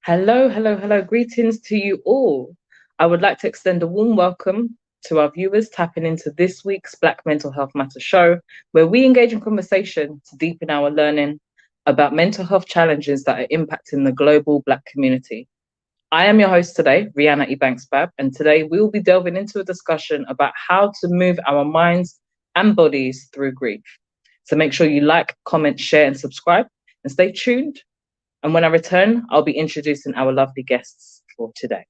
Hello, hello, hello. Greetings to you all. I would like to extend a warm welcome to our viewers tapping into this week's Black Mental Health Matters show, where we engage in conversation to deepen our learning about mental health challenges that are impacting the global Black community. I am your host today, Rhyana Ebanks-Babb, and today we will be delving into a discussion about how to move our minds and bodies through grief. So make sure you like, comment, share, and subscribe, and stay tuned. And when I return, I'll be introducing our lovely guests for today.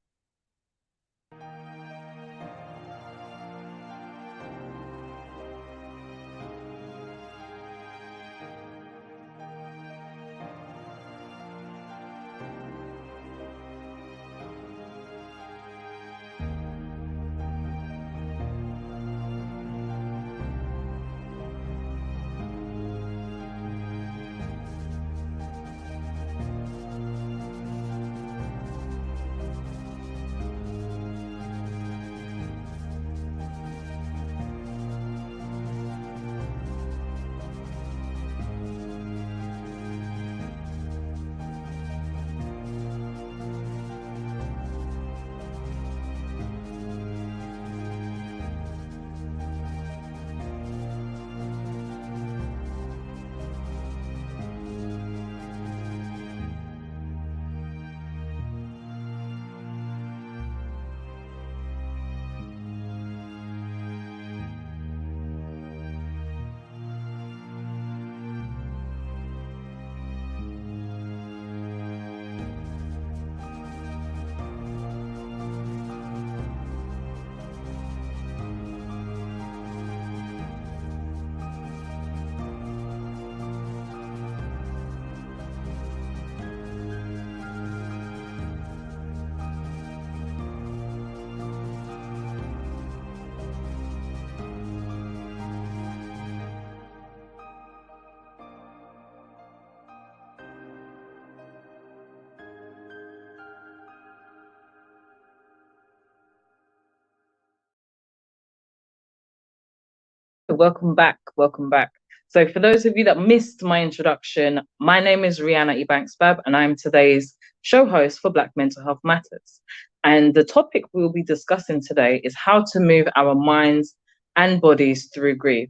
Welcome back. Welcome back. So, for those of you that missed my introduction, my name is Rhyana Ebanks-Babb, and I'm today's show host for Black Mental Health Matters. And the topic we'll be discussing today is how to move our minds and bodies through grief.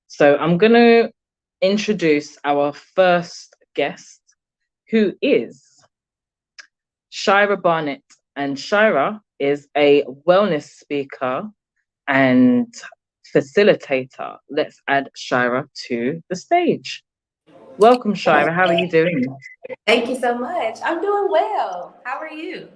So, I'm going to introduce our first guest, who is Shyrah Barnett. And Shyrah is a wellness speaker and facilitator. Let's add Shyrah to the stage. Welcome, Shyrah. How are you doing? Thank you so much. I'm doing well. How are you?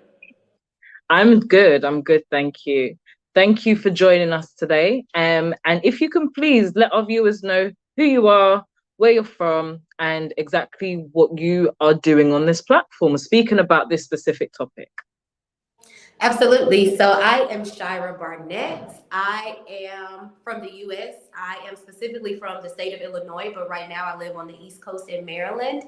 I'm good. I'm good. Thank you. Thank you for joining us today. And if you can please let our viewers know who you are, where you're from, and exactly what you are doing on this platform, speaking about this specific topic. Absolutely. So I am Shyrah Barnett. I am from the U.S. I am specifically from the state of Illinois, but right now I live on the East Coast in Maryland.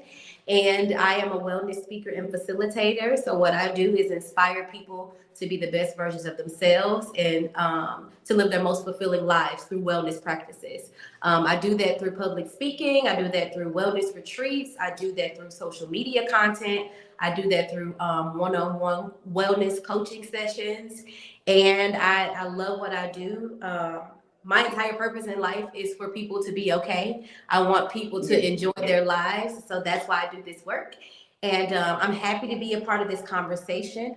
And I am a wellness speaker and facilitator. So what I do is inspire people to be the best versions of themselves and to live their most fulfilling lives through wellness practices. I do that through public speaking. I do that through wellness retreats. I do that through social media content. I do that through one-on-one wellness coaching sessions. And I love what I do. My entire purpose in life is for people to be okay. I want people to enjoy their lives. So that's why I do this work. And I'm happy to be a part of this conversation.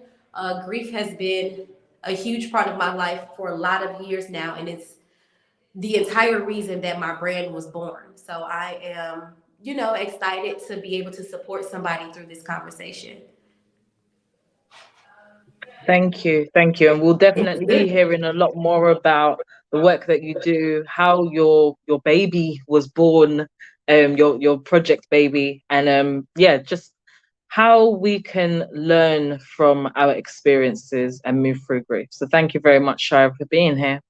Grief has been a huge part of my life for a lot of years now. And it's the entire reason that my brand was born. So I am, excited to be able to support somebody through this conversation. Thank you. Thank you. And we'll definitely be hearing a lot more about the work that you do, how your baby was born, your project baby, and just how we can learn from our experiences and move through grief. So thank you very much, Shyrah, for being here.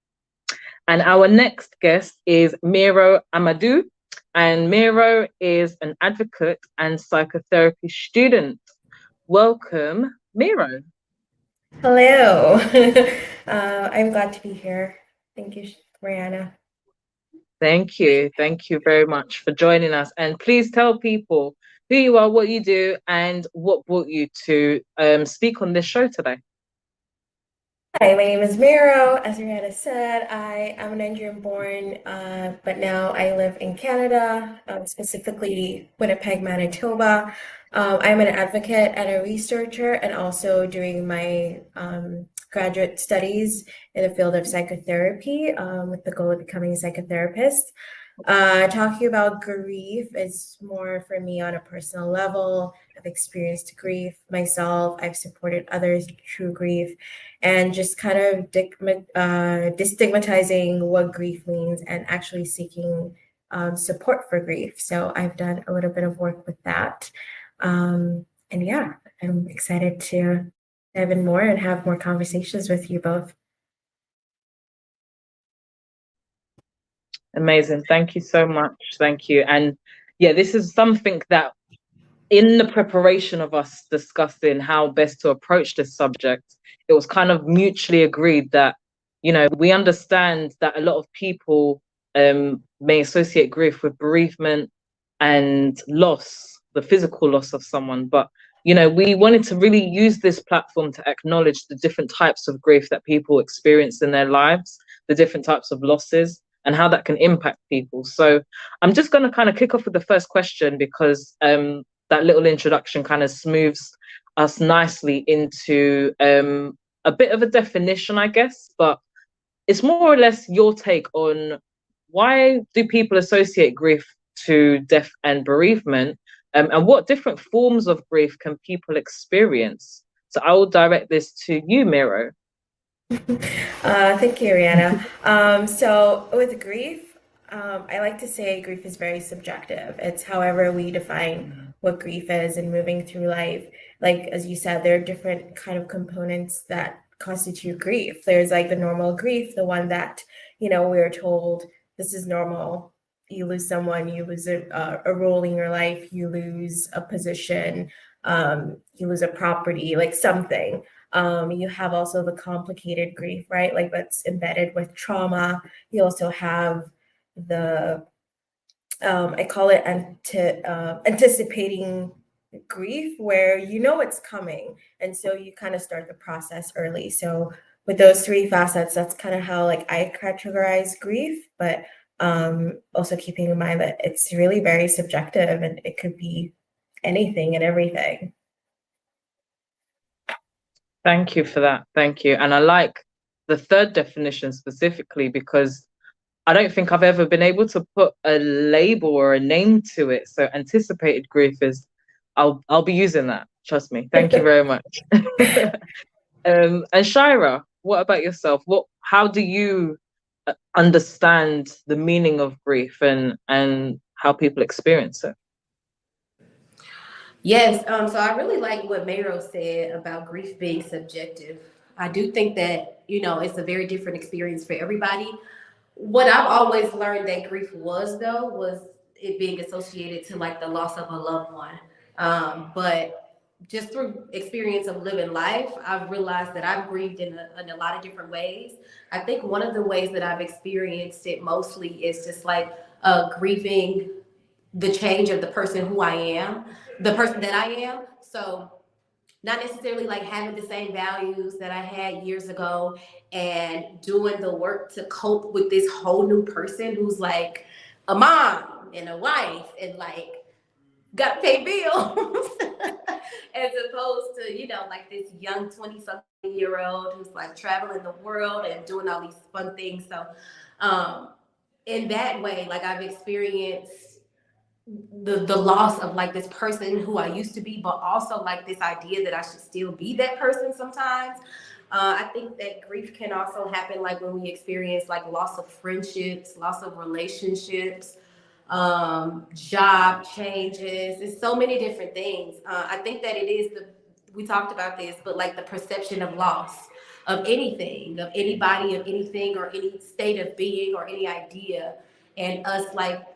And our next guest is Mairo Ahmadu. And Mairo is an advocate and psychotherapy student. Welcome, Mairo. Hello. I'm glad to be here. Thank you, Rhyana. Thank you. Thank you very much for joining us. And please tell people who you are, what you do, and what brought you to speak on this show today. Hi, my name is Mairo. As Rhyana said, I am a Nigerian-born, but now I live in Canada, specifically Winnipeg, Manitoba. I'm an advocate and a researcher, and also doing my graduate studies in the field of psychotherapy with the goal of becoming a psychotherapist. Talking about grief is more for me on a personal level. I've experienced grief myself. I've supported others through grief, and just kind of destigmatizing what grief means and actually seeking support for grief. So I've done a little bit of work with that. And yeah, I'm excited to dive in more and have more conversations with you both. Amazing. Thank you so much. Thank you. And yeah, this is something that in the preparation of us discussing how best to approach this subject, it was kind of mutually agreed that, we understand that a lot of people may associate grief with bereavement and loss, the physical loss of someone. But, we wanted to really use this platform to acknowledge the different types of grief that people experience in their lives, the different types of losses, and how that can impact people. So I'm just going to kind of kick off with the first question because that little introduction kind of smooths us nicely into a bit of a definition, I guess, but it's more or less your take on why do people associate grief to death and bereavement, and what different forms of grief can people experience? So I will direct this to you, Mairo. Thank you, Rhyana. So with grief, I like to say grief is very subjective. It's however we define what grief is and moving through life. Like, as you said, there are different kind of components that constitute grief. There's like the normal grief, the one that, we're told this is normal. You lose someone, you lose a role in your life, you lose a position, you lose a property, like something. You have also the complicated grief, right? Like that's embedded with trauma. You also have the, I call it anticipating grief, where it's coming. And so you kind of start the process early. So with those three facets, that's kind of how like I categorize grief, but also keeping in mind that it's really very subjective and it could be anything and everything. Thank you for that. Thank you. And I like the third definition specifically because I don't think I've ever been able to put a label or a name to it. So anticipated grief is, I'll be using that. Trust me. Thank you very much. And Shyrah, what about yourself? How do you understand the meaning of grief and how people experience it? Yes, so I really like what Mairo said about grief being subjective. I do think that, it's a very different experience for everybody. What I've always learned that grief was, though, was it being associated to like the loss of a loved one. But just through experience of living life, I've realized that I've grieved in a lot of different ways. I think one of the ways that I've experienced it mostly is just like grieving the change of the person who I am, the person that I am. So not necessarily like having the same values that I had years ago and doing the work to cope with this whole new person who's like a mom and a wife and like got to pay bills as opposed to, like this young 20-something-year-old who's like traveling the world and doing all these fun things. So in that way, like I've experienced the loss of like this person who I used to be, but also like this idea that I should still be that person sometimes. I think that grief can also happen like when we experience like loss of friendships, loss of relationships, job changes. It's so many different things. I think that it is we talked about this, but like the perception of loss of anything, of anybody, of anything, or any state of being, or any idea, and us like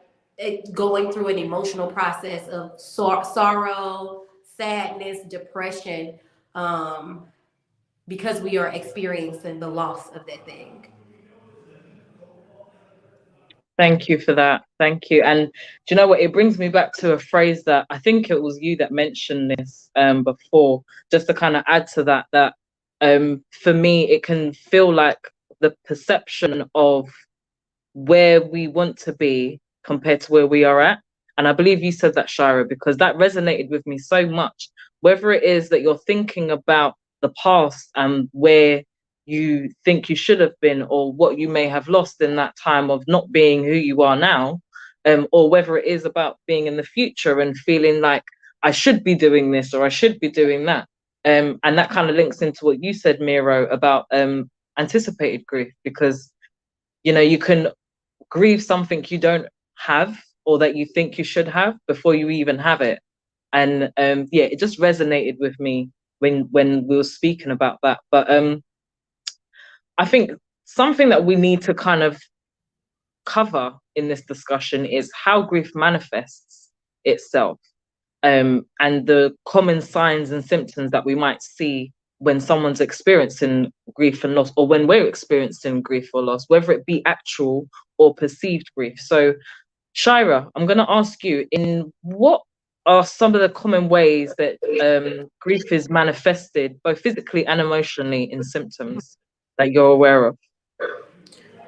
going through an emotional process of sorrow, sadness, depression, because we are experiencing the loss of that thing. Thank you for that. Thank you. And do you know what? It brings me back to a phrase that I think it was you that mentioned this before, just to kind of add to that, for me, it can feel like the perception of where we want to be compared to where we are at. And I believe you said that, Shyrah, because that resonated with me so much. Whether it is that you're thinking about the past and where you think you should have been, or what you may have lost in that time of not being who you are now, or whether it is about being in the future and feeling like I should be doing this or I should be doing that. And that kind of links into what you said, Mairo, about anticipated grief, because you can grieve something you don't have or that you think you should have before you even have it. And yeah, it just resonated with me when we were speaking about that. But I think something that we need to kind of cover in this discussion is how grief manifests itself, and the common signs and symptoms that we might see when someone's experiencing grief and loss, or when we're experiencing grief or loss, whether it be actual or perceived grief. So, Shyrah, I'm going to ask you, in what are some of the common ways that grief is manifested, both physically and emotionally, in symptoms that you're aware of?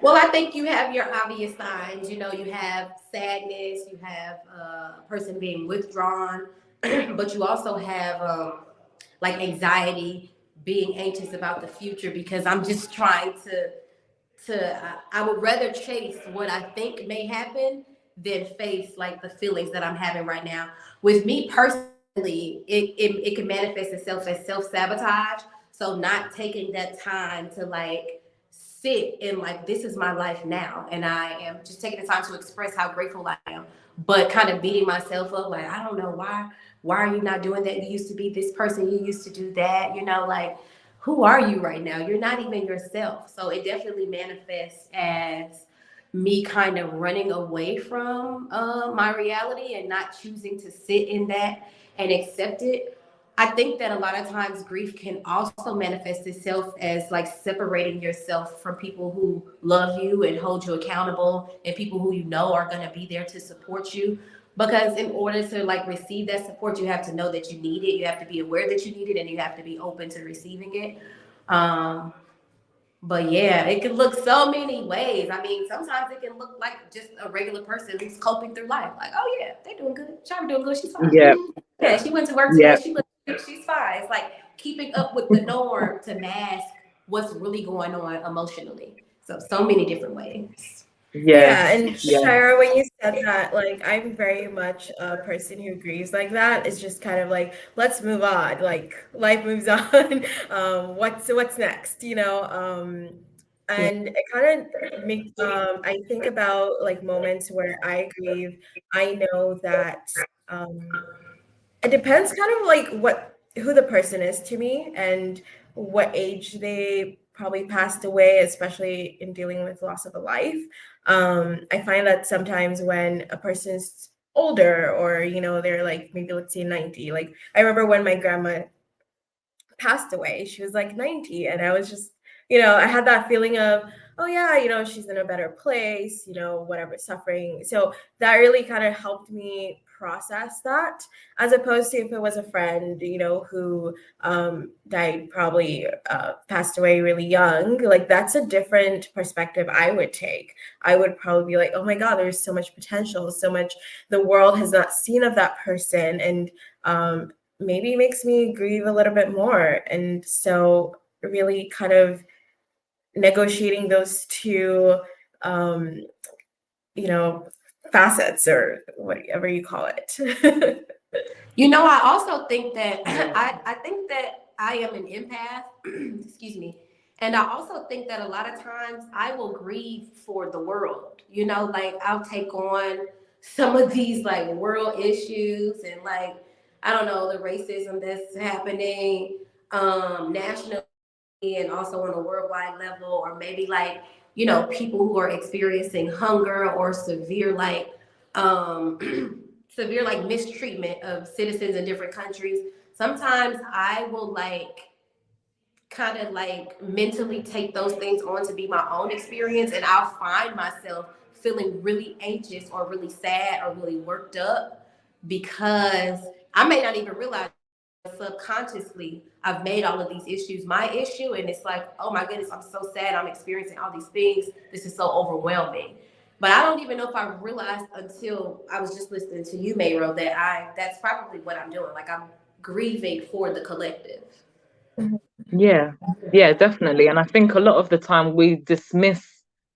Well, I think you have your obvious signs. You know, you have sadness, you have a person being withdrawn, but you also have like anxiety, being anxious about the future because I'm just trying I would rather chase what I think may happen than face like the feelings that I'm having right now. With me personally, it can manifest itself as self-sabotage. So not taking that time to like sit and like, this is my life now. And I am just taking the time to express how grateful I am, but kind of beating myself up. Like, I don't know why are you not doing that? You used to be this person. You used to do that, like, who are you right now? You're not even yourself. So it definitely manifests as me kind of running away from my reality and not choosing to sit in that and accept it. I think that a lot of times grief can also manifest itself as like separating yourself from people who love you and hold you accountable and people who are going to be there to support you. Because in order to like receive that support, you have to know that you need it. You have to be aware that you need it, and you have to be open to receiving it. But yeah, it can look so many ways. I mean, sometimes it can look like just a regular person who's coping through life. Like, oh yeah, they're doing good. Shyrah doing good. She's fine. Yeah, Yeah, she went to work yeah, today. She's fine. It's like keeping up with the norm to mask what's really going on emotionally. So many different ways. Yeah, yes, and yeah, Shyrah, when you said that, like I'm very much a person who grieves like that. It's just kind of like, let's move on. Like life moves on. What's next? yeah, And it kind of makes I think about like moments where I grieve. I know that it depends kind of like who the person is to me and what age they probably passed away, especially in dealing with loss of a life. I find that sometimes when a person's older or they're like maybe let's say 90, like I remember when my grandma passed away, she was like 90, and I was just I had that feeling of, oh yeah, she's in a better place, whatever, suffering. So that really kind of helped me process that, as opposed to if it was a friend who died, probably passed away really young. Like that's a different perspective I would take. I would probably be like, oh my god, there's so much potential, so much the world has not seen of that person, and maybe makes me grieve a little bit more. And so really kind of negotiating those two facets, or whatever you call it. I also think that I think that I am an empath. Excuse me. And I also think that a lot of times I will grieve for the world. Like I'll take on some of these like world issues and like, I don't know, the racism that's happening nationally and also on a worldwide level, or maybe like, people who are experiencing hunger or severe like severe like mistreatment of citizens in different countries. Sometimes I will like kind of like mentally take those things on to be my own experience, and I'll find myself feeling really anxious or really sad or really worked up, because I may not even realize subconsciously I've made all of these issues my issue, and it's like, oh my goodness, I'm so sad, I'm experiencing all these things, this is so overwhelming. But I don't even know if I realized until I was just listening to you, Mairo, that that's probably what I'm doing. Like, I'm grieving for the collective. Yeah, yeah, definitely. And I think a lot of the time we dismiss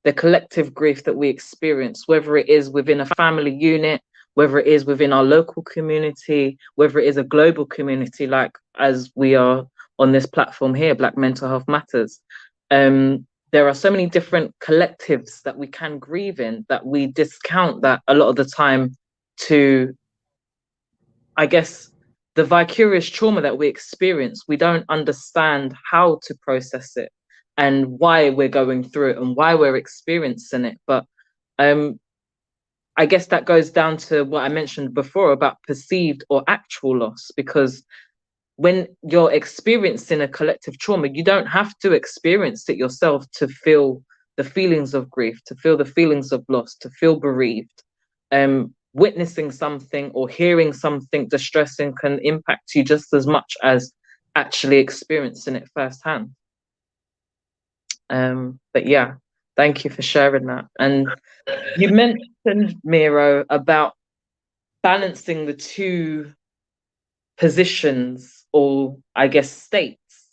the collective grief that we experience, whether it is within a family unit, whether it is within our local community, whether it is a global community, like as we are on this platform here, Black Mental Health Matters. There are so many different collectives that we can grieve in that we discount that a lot of the time to, I guess, the vicarious trauma that we experience. We don't understand how to process it and why we're going through it and why we're experiencing it. But I guess that goes down to what I mentioned before about perceived or actual loss, because when you're experiencing a collective trauma, you don't have to experience it yourself to feel the feelings of grief, to feel the feelings of loss, to feel bereaved. Witnessing something or hearing something distressing can impact you just as much as actually experiencing it firsthand. But yeah, thank you for sharing that. And you mentioned, Mairo, about balancing the two positions, or I guess states.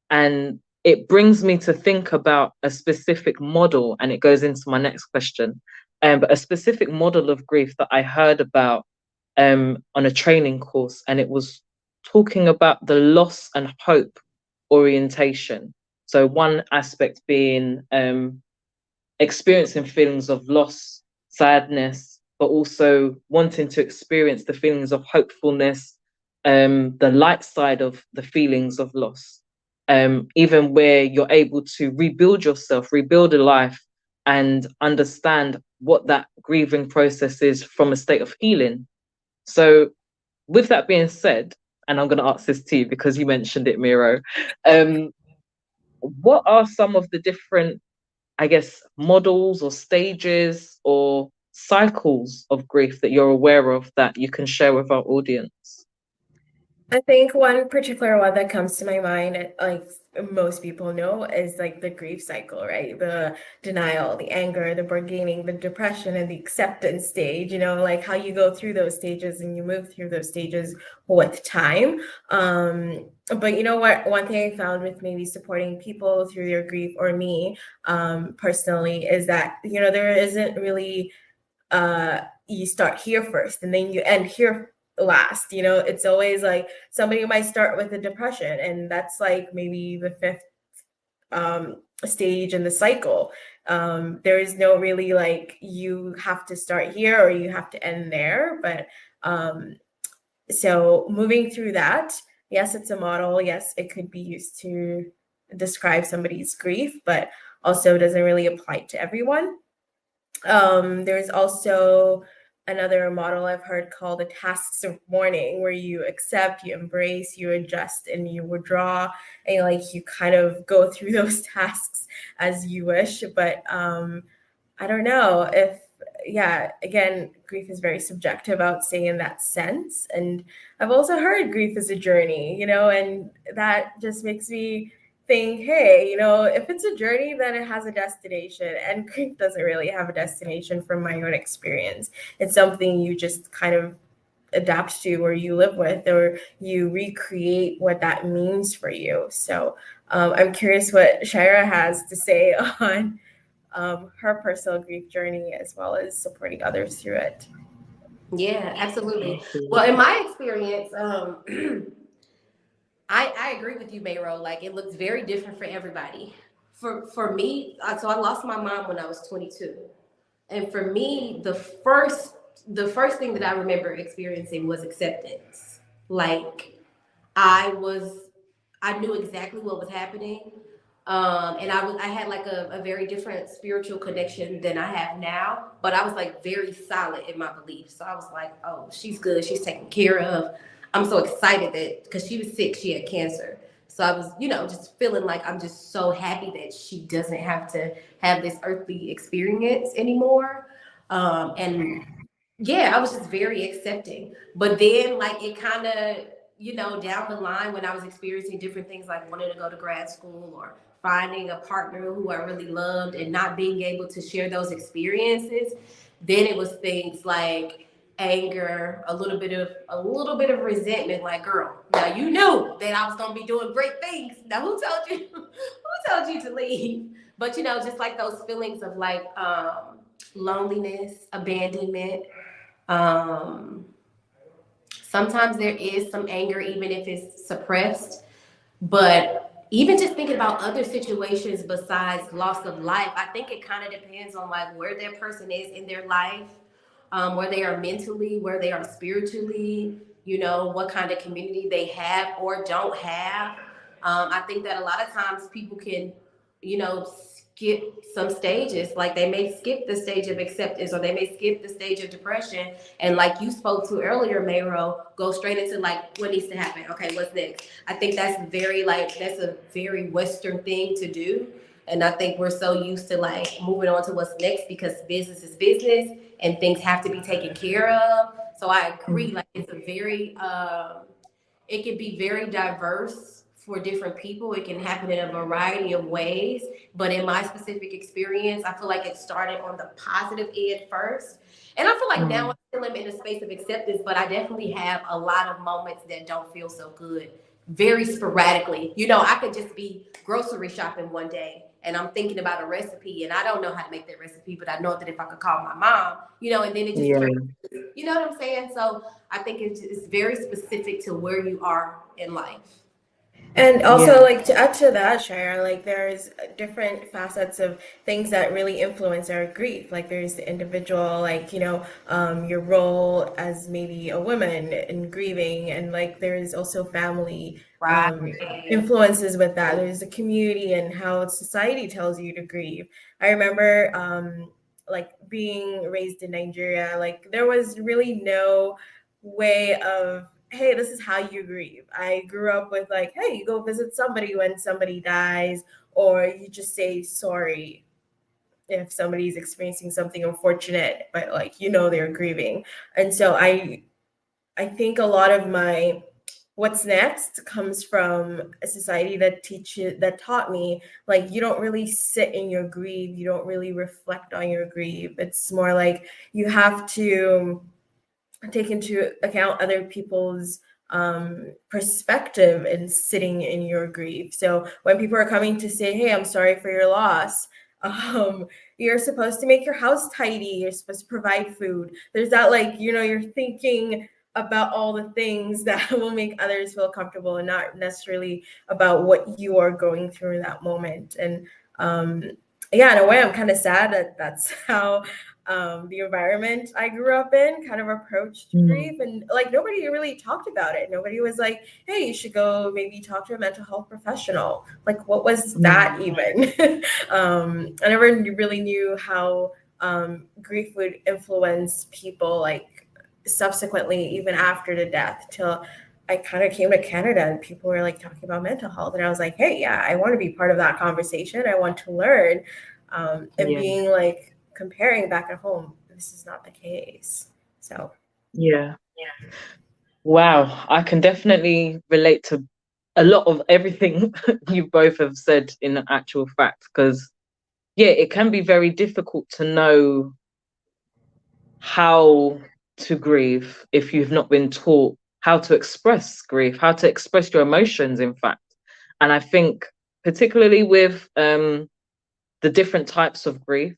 And it brings me to think about a specific model, and it goes into my next question. But a specific model of grief that I heard about on a training course, and it was talking about the loss and hope orientation. So one aspect being experiencing feelings of loss, sadness, but also wanting to experience the feelings of hopefulness, the light side of the feelings of loss, even where you're able to rebuild yourself, rebuild a life, and understand what that grieving process is from a state of healing. So with that being said, and I'm going to ask this to you because you mentioned it, Mairo, what are some of the different, I guess, models or stages or cycles of grief that you're aware of that you can share with our audience? I think one particular one that comes to my mind, like most people know, is like the grief cycle, right? The denial, the anger, the bargaining, the depression, and the acceptance stage, like how you go through those stages and you move through those stages with time. But you know what? One thing I found with maybe supporting people through their grief, or me personally, is that, there isn't really, you start here first and then you end here last. It's always like somebody might start with a depression, and that's like maybe the fifth stage in the cycle. There is no really like you have to start here or you have to end there. But so moving through that, yes, it's a model. Yes, it could be used to describe somebody's grief, but also doesn't really apply to everyone. There's also another model I've heard called the tasks of mourning, where you accept, you embrace, you adjust, and you withdraw, and like you kind of go through those tasks as you wish. But I don't know if, again, grief is very subjective, I would say, in that sense. And I've also heard grief is a journey, and that just makes me think, hey, if it's a journey, then it has a destination, and grief doesn't really have a destination from my own experience. It's something you just kind of adapt to, or you live with, or you recreate what that means for you. So I'm curious what Shyrah has to say on her personal grief journey, as well as supporting others through it. Yeah, absolutely. Well, in my experience, I agree with you, Mairo. Like, it looks very different for everybody. For me, so I lost my mom when I was 22, and for me, the first thing that I remember experiencing was acceptance. Like, I knew exactly what was happening, and I had like a very different spiritual connection than I have now. But I was like very solid in my beliefs. So I was like, oh, she's good. She's taken care of. I'm so excited that, because she was sick, she had cancer. So I was, just feeling like I'm just so happy that she doesn't have to have this earthly experience anymore. And yeah, I was just very accepting. But then, like, it kind of, down the line when I was experiencing different things, like wanting to go to grad school or finding a partner who I really loved and not being able to share those experiences, then it was things like anger, a little bit of resentment. Like, girl, now you knew that I was gonna be doing great things. Now who told you? Who told you to leave? But just like those feelings of like loneliness, abandonment. Um, Sometimes there is some anger, even if it's suppressed. But even just thinking about other situations besides loss of life, I think it kind of depends on like where that person is in their life, where they are mentally, where they are spiritually, what kind of community they have or don't have. I think that a lot of times people can, skip some stages. Like they may skip the stage of acceptance or they may skip the stage of depression. And like you spoke to earlier, Mairo, go straight into like what needs to happen. Okay, what's next? I think that's a very Western thing to do. And I think we're so used to like moving on to what's next because business is business and things have to be taken care of. So I agree, like it's a very it can be very diverse for different people. It can happen in a variety of ways. But in my specific experience, I feel like it started on the positive end first. And I feel like now I still am in a space of acceptance, but I definitely have a lot of moments that don't feel so good, very sporadically. I could just be grocery shopping one day and I'm thinking about a recipe and I don't know how to make that recipe, but I know that if I could call my mom, and then it just turns, you know what I'm saying? So I think it's very specific to where you are in life. And also, like to add to that, Shyrah, like there's different facets of things that really influence our grief. Like there's the individual, like your role as maybe a woman in grieving, and like there's also family influences with that. There's the community and how society tells you to grieve. I remember like being raised in Nigeria, like there was really no way of, hey, this is how you grieve. I grew up with like, hey, you go visit somebody when somebody dies, or you just say sorry if somebody's experiencing something unfortunate, but like they're grieving. And so I think a lot of my what's next comes from a society that taught me like you don't really sit in your grief, you don't really reflect on your grief. It's more like you have to take into account other people's perspective in sitting in your grief. So when people are coming to say, hey, I'm sorry for your loss, you're supposed to make your house tidy, you're supposed to provide food. There's that like, you're thinking about all the things that will make others feel comfortable and not necessarily about what you are going through in that moment. And in a way, I'm kind of sad that that's how the environment I grew up in kind of approached grief, and like nobody really talked about it. Nobody was like, hey, you should go maybe talk to a mental health professional. Like, what was that even? I never really knew how grief would influence people like subsequently, even after the death, till I kind of came to Canada and people were like talking about mental health. And I was like, hey, yeah, I want to be part of that conversation. I want to learn. And being like comparing back at home, this is not the case. So, Wow. I can definitely relate to a lot of everything you both have said in actual fact, because, it can be very difficult to know how to grieve if you've not been taught how to express grief, how to express your emotions, in fact. And I think particularly with the different types of grief,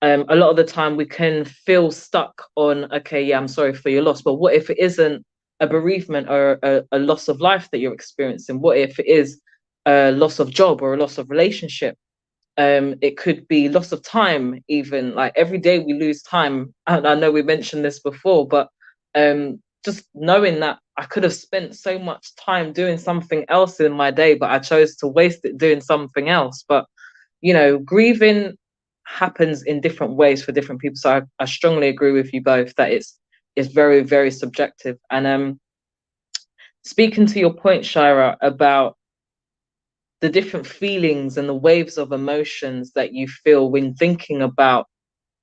a lot of the time we can feel stuck on, okay, yeah, I'm sorry for your loss, but what if it isn't a bereavement or a loss of life that you're experiencing? What if it is a loss of job or a loss of relationship? It could be loss of time, even. Like every day we lose time. And I know we mentioned this before, but just knowing that I could have spent so much time doing something else in my day, but I chose to waste it doing something else. But, grieving happens in different ways for different people. So I strongly agree with you both that it's very, very subjective. And speaking to your point, Shyrah, about the different feelings and the waves of emotions that you feel when thinking about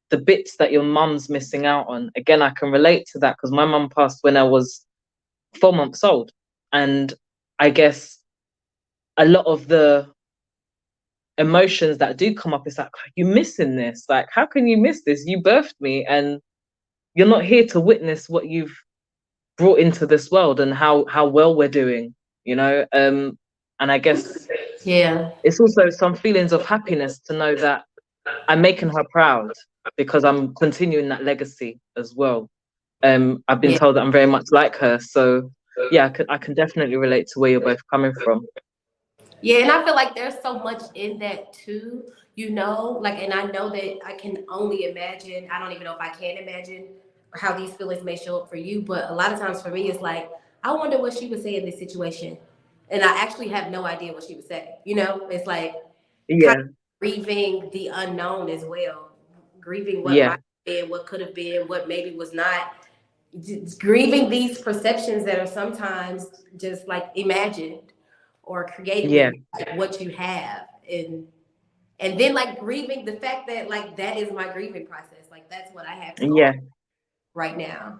the bits that your mum's missing out on. Again, I can relate to that because my mum passed when I was 4 months old. And I guess a lot of the emotions that do come up is like, you're missing this. Like, how can you miss this? You birthed me and you're not here to witness what you've brought into this world and how well we're doing, you know? And I guess it's also some feelings of happiness to know that I'm making her proud because I'm continuing that legacy as well. I've been told that I'm very much like her. So yeah, I can definitely relate to where you're both coming from. Yeah, and I feel like there's so much in that too, you know, like, and I know that I can only imagine, I don't even know if I can imagine how these feelings may show up for you, but a lot of times for me, it's like, I wonder what she would say in this situation. And I actually have no idea what she would say, you know, it's like kind of grieving the unknown as well, grieving what might have been, what could have been, what maybe was not, just grieving these perceptions that are sometimes just like imagined or created like what you have, and then like grieving the fact that like that is my grieving process, like that's what I have to go on right now.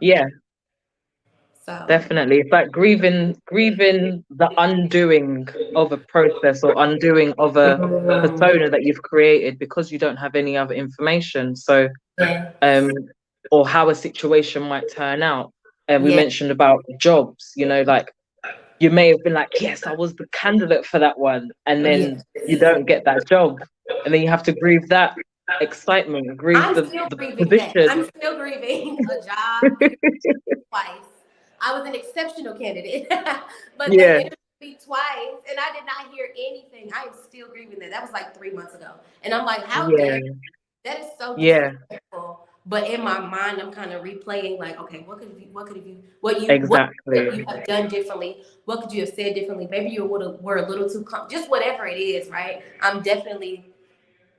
So Definitely, it's like grieving the undoing of a process or undoing of a persona that you've created because you don't have any other information. So or how a situation might turn out. And we mentioned about jobs, you know, like you may have been like, yes, I was the candidate for that one. And then you don't get that job. And then you have to grieve that excitement, grieve the position. I'm still grieving a job twice. I was an exceptional candidate, but they interviewed me twice and I did not hear anything. I am still grieving that. That was like 3 months ago. And I'm like, how dare you? That is so disrespectful. But in my mind, I'm kind of replaying, like, okay, what could you have done differently? What could you have said differently? Maybe you were a little too just whatever it is, right? I'm definitely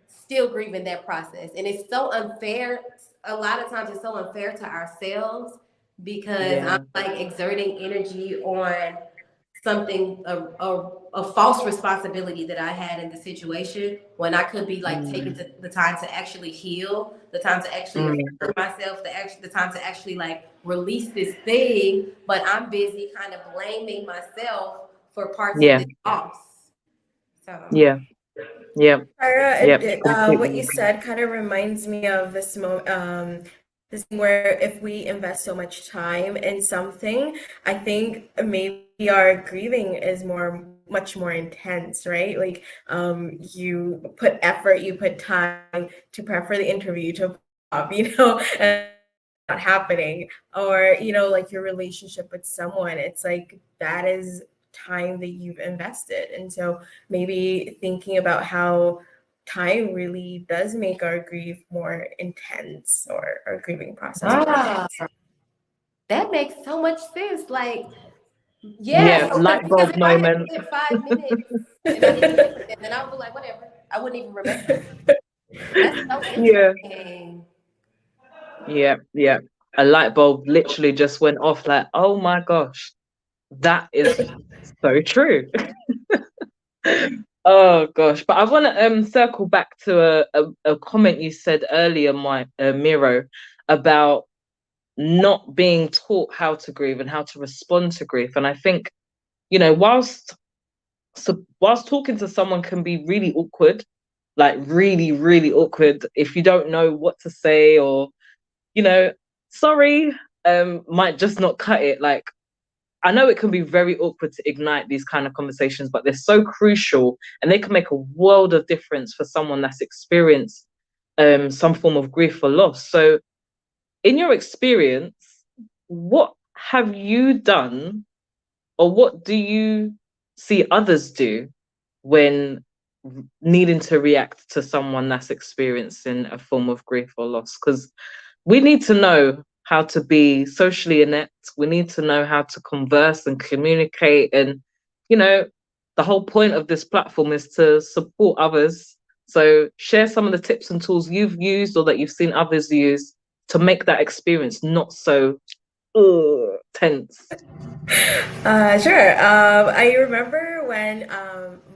still grieving that process, and it's so unfair. A lot of times, it's so unfair to ourselves because I'm like exerting energy on something, a false responsibility that I had in the situation when I could be like taking the time to actually heal, the time to actually affirm myself, the time to actually like release this thing, but I'm busy kind of blaming myself for parts of this loss. So Shyrah, what you said kind of reminds me of this this thing where if we invest so much time in something, I think maybe our grieving is much more intense, right? Like you put effort, you put time to prep for the interview, to you know, and not happening, or you know, like your relationship with someone, it's like that is time that you've invested. And so maybe thinking about how time really does make our grief more intense, or our grieving process more intense. That makes so much sense. Like, light bulb moment. 5 minutes and then I would be like, whatever. I wouldn't even remember. That's so interesting. Yeah. A light bulb literally just went off, like, oh my gosh, that is so true. Oh gosh, but I want to circle back to a comment you said earlier, Mairo, about not being taught how to grieve and how to respond to grief. And I think, you know, whilst talking to someone can be really awkward, like really, really awkward if you don't know what to say, or, you know, sorry, might just not cut it. Like, I know it can be very awkward to ignite these kind of conversations, but they're so crucial and they can make a world of difference for someone that's experienced some form of grief or loss. So in your experience, what have you done, or what do you see others do when needing to react to someone that's experiencing a form of grief or loss? Because we need to know how to be socially inept. We need to know how to converse and communicate. And, you know, the whole point of this platform is to support others. So share some of the tips and tools you've used or that you've seen others use to make that experience not so tense. Sure. I remember when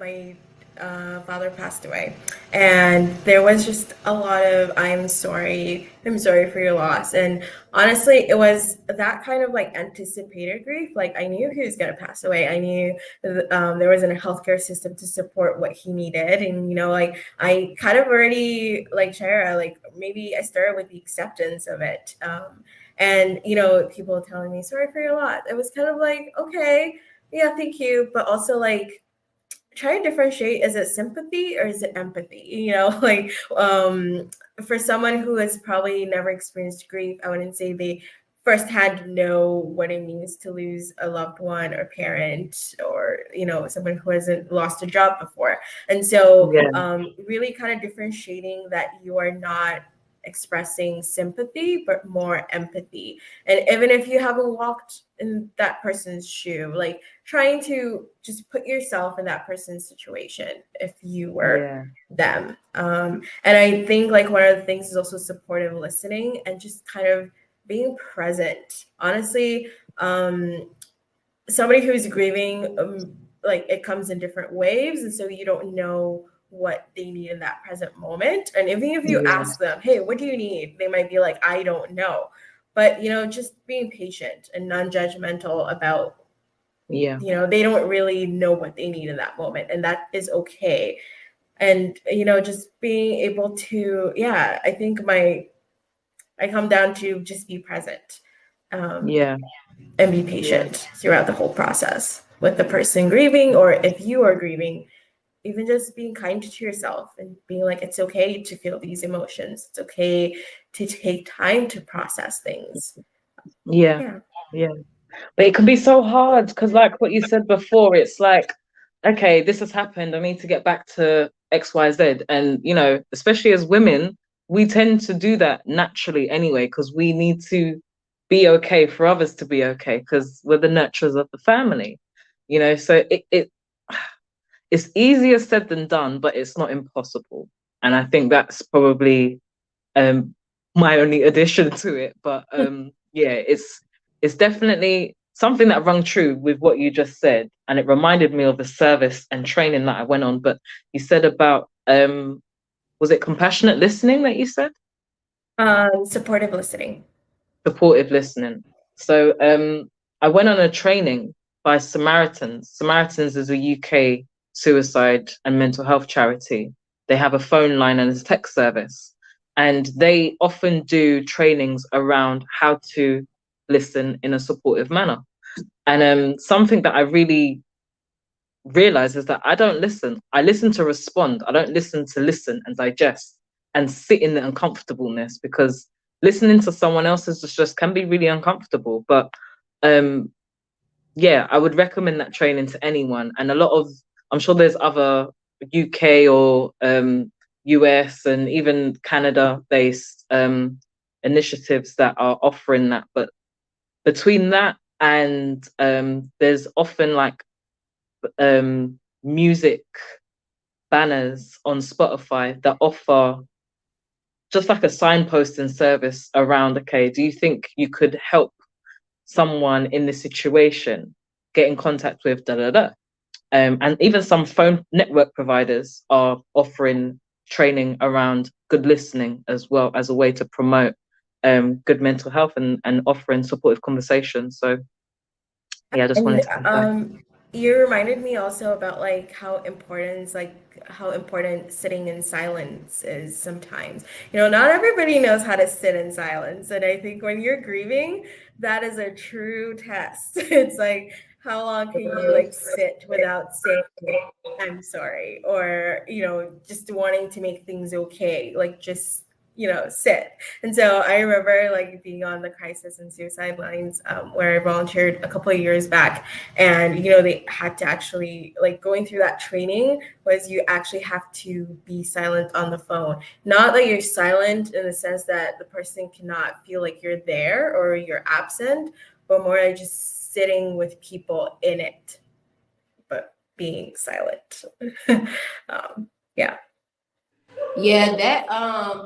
my father passed away, and there was just a lot of I'm sorry for your loss. And honestly, it was that kind of like anticipated grief. Like I knew he was gonna pass away. I knew there wasn't a healthcare system to support what he needed, and like I kind of already like Shyrah, like maybe I started with the acceptance of it. And people telling me sorry for your loss. It was kind of like, okay, yeah, thank you, but also like try to differentiate, is it sympathy or is it empathy? Like for someone who has probably never experienced grief, I wouldn't say they firsthand know what it means to lose a loved one or parent, or someone who hasn't lost a job before. And so really kind of differentiating that you are not expressing sympathy but more empathy. And even if you haven't walked in that person's shoe, like trying to just put yourself in that person's situation if you were them. And I think like one of the things is also supportive listening and just kind of being present. Honestly, somebody who's grieving, like it comes in different waves, and so you don't know what they need in that present moment. And even if you ask them, hey, what do you need? They might be like, I don't know. But just being patient and non-judgmental about they don't really know what they need in that moment, and that is okay. And just being able to I think I come down to just be present, and be patient throughout the whole process with the person grieving, or if you are grieving, even just being kind to yourself and being like, it's okay to feel these emotions, it's okay to take time to process things. But it can be so hard because, like what you said before, it's like, okay, this has happened. I need to get back to XYZ. And, especially as women, we tend to do that naturally anyway, because we need to be okay for others to be okay, because we're the nurturers of the family, so it's easier said than done, but it's not impossible. And I think that's probably my only addition to it. But it's definitely something that rung true with what you just said, and it reminded me of the service and training that I went on. But you said about was it compassionate listening that you said? Supportive listening. Supportive listening. So I went on a training by Samaritans. Samaritans is a UK suicide and mental health charity. They have a phone line and a text service, and they often do trainings around how to listen in a supportive manner. And something that I really realize is that I don't listen. I listen to respond. I don't listen to listen and digest and sit in the uncomfortableness, because listening to someone else's just can be really uncomfortable. But I would recommend that training to anyone. And I'm sure there's other UK or US and even Canada based initiatives that are offering that. But between that and there's often like music banners on Spotify that offer just like a signposting service around, okay, do you think you could help someone in this situation? Get in contact with da da da. And even some phone network providers are offering training around good listening as well, as a way to promote good mental health and offering supportive conversations. So I just wanted to you reminded me also about like how important sitting in silence is sometimes. Not everybody knows how to sit in silence. And I think when you're grieving, that is a true test. It's like, how long can you like sit without saying I'm sorry, or just wanting to make things okay, like just sit. And so I remember like being on the crisis and suicide lines, where I volunteered a couple of years back, and they had to actually, like, going through that training was you actually have to be silent on the phone. Not that you're silent in the sense that the person cannot feel like you're there or you're absent, but more like just sitting with people in it, but being silent.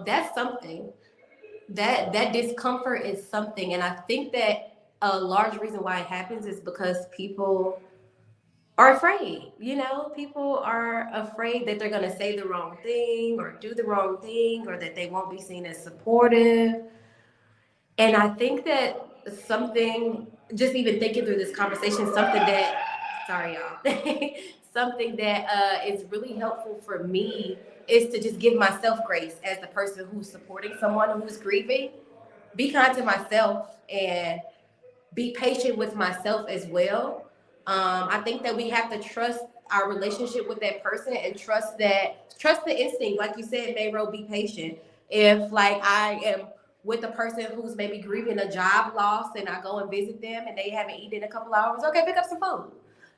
That's something. That discomfort is something, and I think that a large reason why it happens is because people are afraid. You know, people are afraid that they're going to say the wrong thing or do the wrong thing, or that they won't be seen as supportive. And I think that something, just even thinking through this conversation, something that, sorry, y'all, something that is really helpful for me is to just give myself grace as the person who's supporting someone who's grieving. Be kind to myself and be patient with myself as well. I think that we have to trust our relationship with that person and trust the instinct. Like you said, Mayro, be patient. If like I am with a person who's maybe grieving a job loss and I go and visit them and they haven't eaten in a couple hours, okay, pick up some food,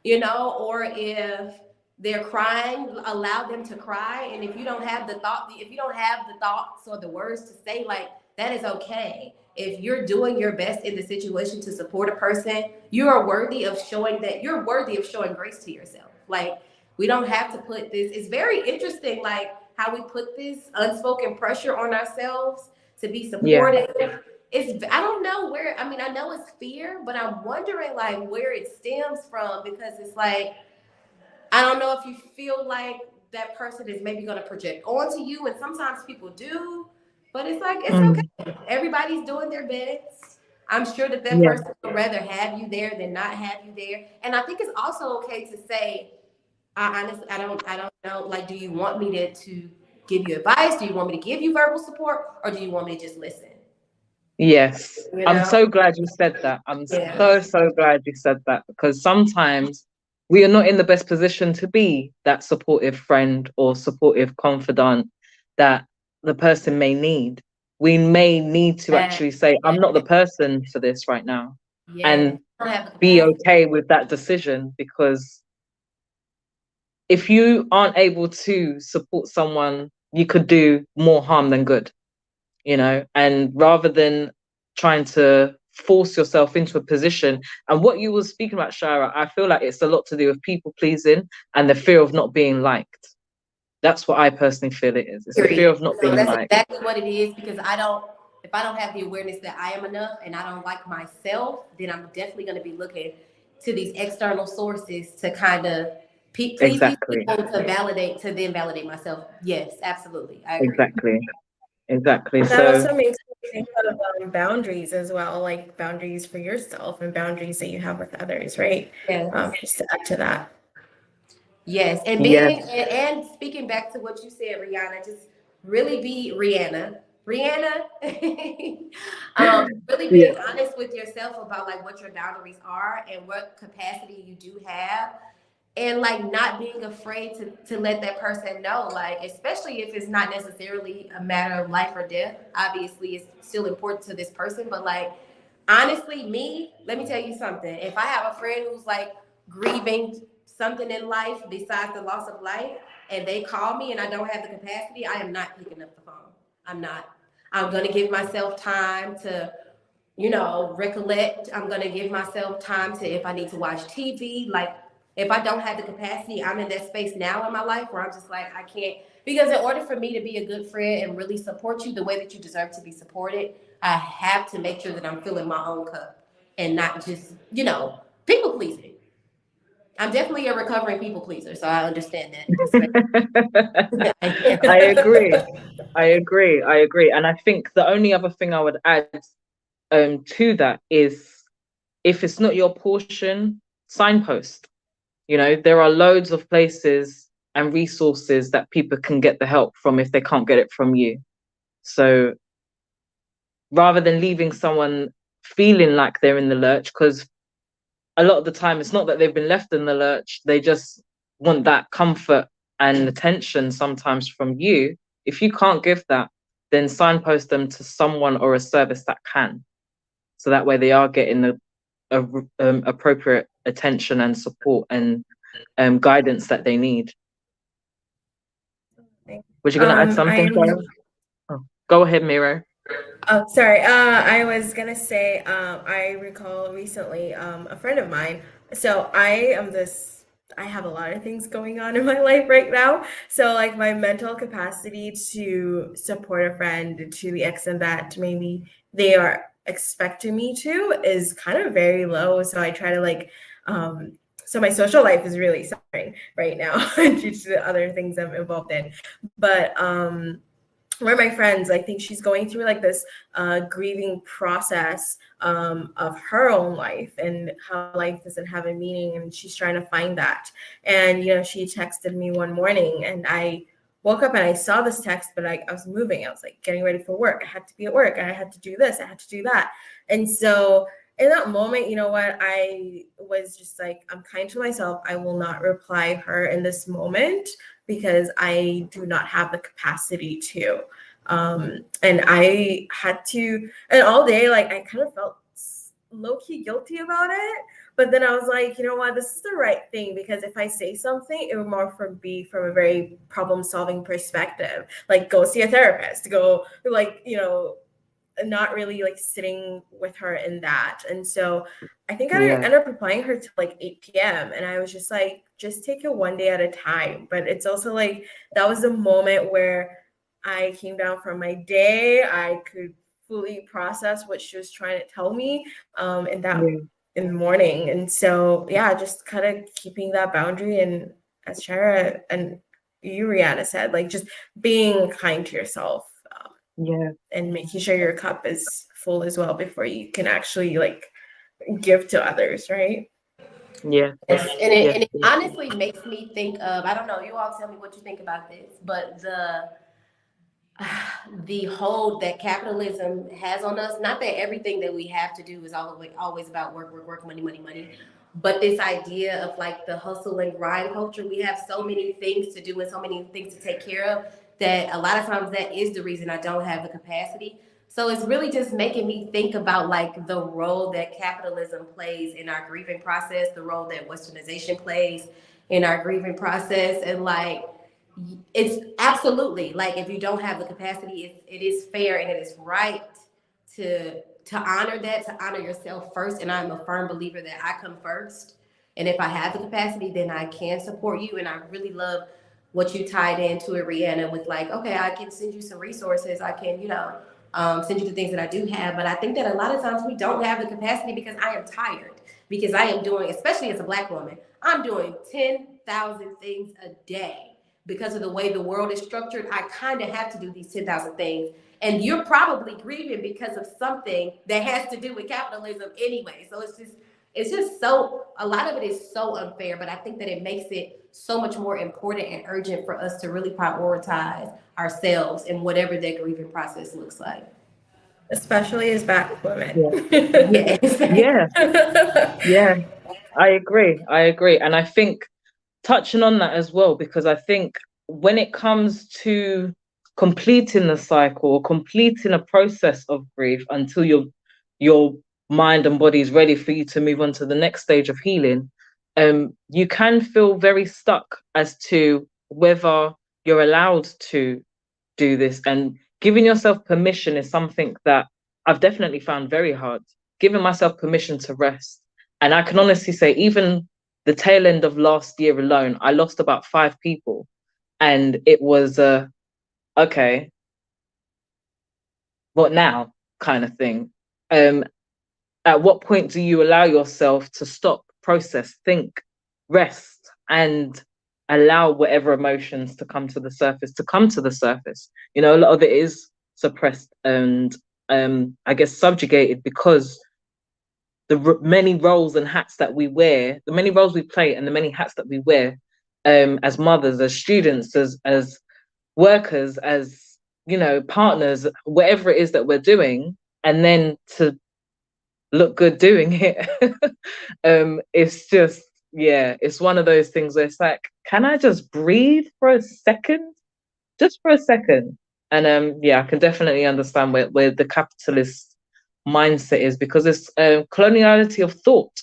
you know, or if they're crying, allow them to cry. And if you don't have the thoughts or the words to say, like, that is okay. If you're doing your best in the situation to support a person, you are worthy of showing grace to yourself. Like, we don't have to put this, it's very interesting, like how we put this unspoken pressure on ourselves to be supportive. Yeah. I don't know where, I mean, I know it's fear, but I'm wondering like where it stems from, because it's like, I don't know if you feel like that person is maybe going to project onto you, and sometimes people do, but it's like, it's okay. Everybody's doing their best. I'm sure that person would rather have you there than not have you there. And I think it's also okay to say, I honestly, I don't know. Like, do you want me to give you advice? Do you want me to give you verbal support, or do you want me to just listen? Yes. You know? I'm so glad you said that. I'm so glad you said that, because sometimes we are not in the best position to be that supportive friend or supportive confidant that the person may need. We may need to actually say, I'm not the person for this right now. And be okay with that decision, because if you aren't able to support someone, you could do more harm than good, you know, and rather than trying to force yourself into a position. And what you were speaking about, Shyrah, I feel like it's a lot to do with people pleasing and the fear of not being liked. That's what I personally feel it is. It's the fear of not being liked. That's exactly what it is, because if I don't have the awareness that I am enough and I don't like myself, then I'm definitely going to be looking to these external sources to kind of please people to then validate myself. Yes, absolutely. I agree. Exactly. That also makes me think of boundaries as well, like boundaries for yourself and boundaries that you have with others, right? Yes. Just to add to that. Yes, and being and speaking back to what you said, Rihanna, just really be Rihanna. Really being honest with yourself about like what your boundaries are and what capacity you do have, and like not being afraid to let that person know, like, especially if it's not necessarily a matter of life or death. Obviously it's still important to this person, but like, honestly, let me tell you something. If I have a friend who's like grieving something in life besides the loss of life, and they call me and I don't have the capacity, I am not picking up the phone. I'm not. I'm going to give myself time to, you know, recollect. I'm going to give myself time to, if I need to watch TV, like, if I don't have the capacity, I'm in that space now in my life where I'm just like, I can't. Because in order for me to be a good friend and really support you the way that you deserve to be supported, I have to make sure that I'm filling my own cup and not just, you know, people pleasing. I'm definitely a recovering people pleaser, so I understand that. I agree. And I think the only other thing I would add to that is, if it's not your portion, signpost. You know, there are loads of places and resources that people can get the help from if they can't get it from you. So rather than leaving someone feeling like they're in the lurch, because a lot of the time it's not that they've been left in the lurch, they just want that comfort and attention sometimes from you. If you can't give that, then signpost them to someone or a service that can. So that way they are getting the appropriate attention and support and guidance that they need. Was you going to add something, Shyrah? Oh, go ahead, Mairo. Oh, sorry. I was gonna say, I recall recently, a friend of mine. So I have a lot of things going on in my life right now. So like my mental capacity to support a friend to the extent that maybe they are expecting me to is kind of very low. So I try to like So my social life is really suffering right now due to the other things I'm involved in. But one of my friends, I think she's going through like this grieving process of her own life and how life doesn't have a meaning, and she's trying to find that. And she texted me one morning, and I woke up and I saw this text, but I was moving. I was like getting ready for work. I had to be at work. I had to do this. I had to do that. And so in that moment, you know what? I was just like, I'm kind to myself. I will not reply her in this moment because I do not have the capacity to. And I had to, and all day, like I kind of felt low-key guilty about it. But then I was like, you know what, this is the right thing, because if I say something, it would more be from a very problem-solving perspective. Like, go see a therapist, go, like, not really like sitting with her in that. And so I think I ended up replying her to like 8 p.m. And I was just like, just take it one day at a time. But it's also like, that was a moment where I came down from my day. I could fully process what she was trying to tell me in the morning. And so, just kind of keeping that boundary. And as Shyrah and you, Rhyana, said, like just being kind to yourself. And making sure your cup is full as well before you can actually like give to others, right? And it honestly makes me think of, I don't know, you all tell me what you think about this, but the hold that capitalism has on us, not that everything that we have to do is always about work, money, but this idea of like the hustle and grind culture. We have so many things to do and so many things to take care of that a lot of times that is the reason I don't have the capacity. So it's really just making me think about like the role that capitalism plays in our grieving process, the role that westernization plays in our grieving process. And like, it's absolutely like, if you don't have the capacity, it is fair and it is right to honor that, to honor yourself first. And I'm a firm believer that I come first. And if I have the capacity, then I can support you. And I really love what you tied into it, Rhyana, with like, okay, I can send you some resources. I can, send you the things that I do have. But I think that a lot of times we don't have the capacity because I am tired, because I am doing, especially as a Black woman, I'm doing 10,000 things a day. Because of the way the world is structured, I kind of have to do these 10,000 things. And you're probably grieving because of something that has to do with capitalism anyway. So it's just so, a lot of it is so unfair, but I think that it makes it so much more important and urgent for us to really prioritize ourselves in whatever that grieving process looks like. Especially as Black women. I agree. And I think touching on that as well, because I think when it comes to completing the cycle or completing a process of grief until your mind and body is ready for you to move on to the next stage of healing, you can feel very stuck as to whether you're allowed to do this. And giving yourself permission is something that I've definitely found very hard, giving myself permission to rest. And I can honestly say, even the tail end of last year alone, I lost about 5 people. And it was okay, what now kind of thing. At what point do you allow yourself to stop, process, think, rest, and allow whatever emotions to come to the surface? A lot of it is suppressed and I guess subjugated because the many roles and hats that we wear, the many roles we play and the many hats that we wear as mothers, as students, as workers, as partners, whatever it is that we're doing, and then to look good doing it. It's just, it's one of those things where it's like, can I just breathe for a second? Just for a second. And I can definitely understand where the capitalist mindset is, because it's coloniality of thought.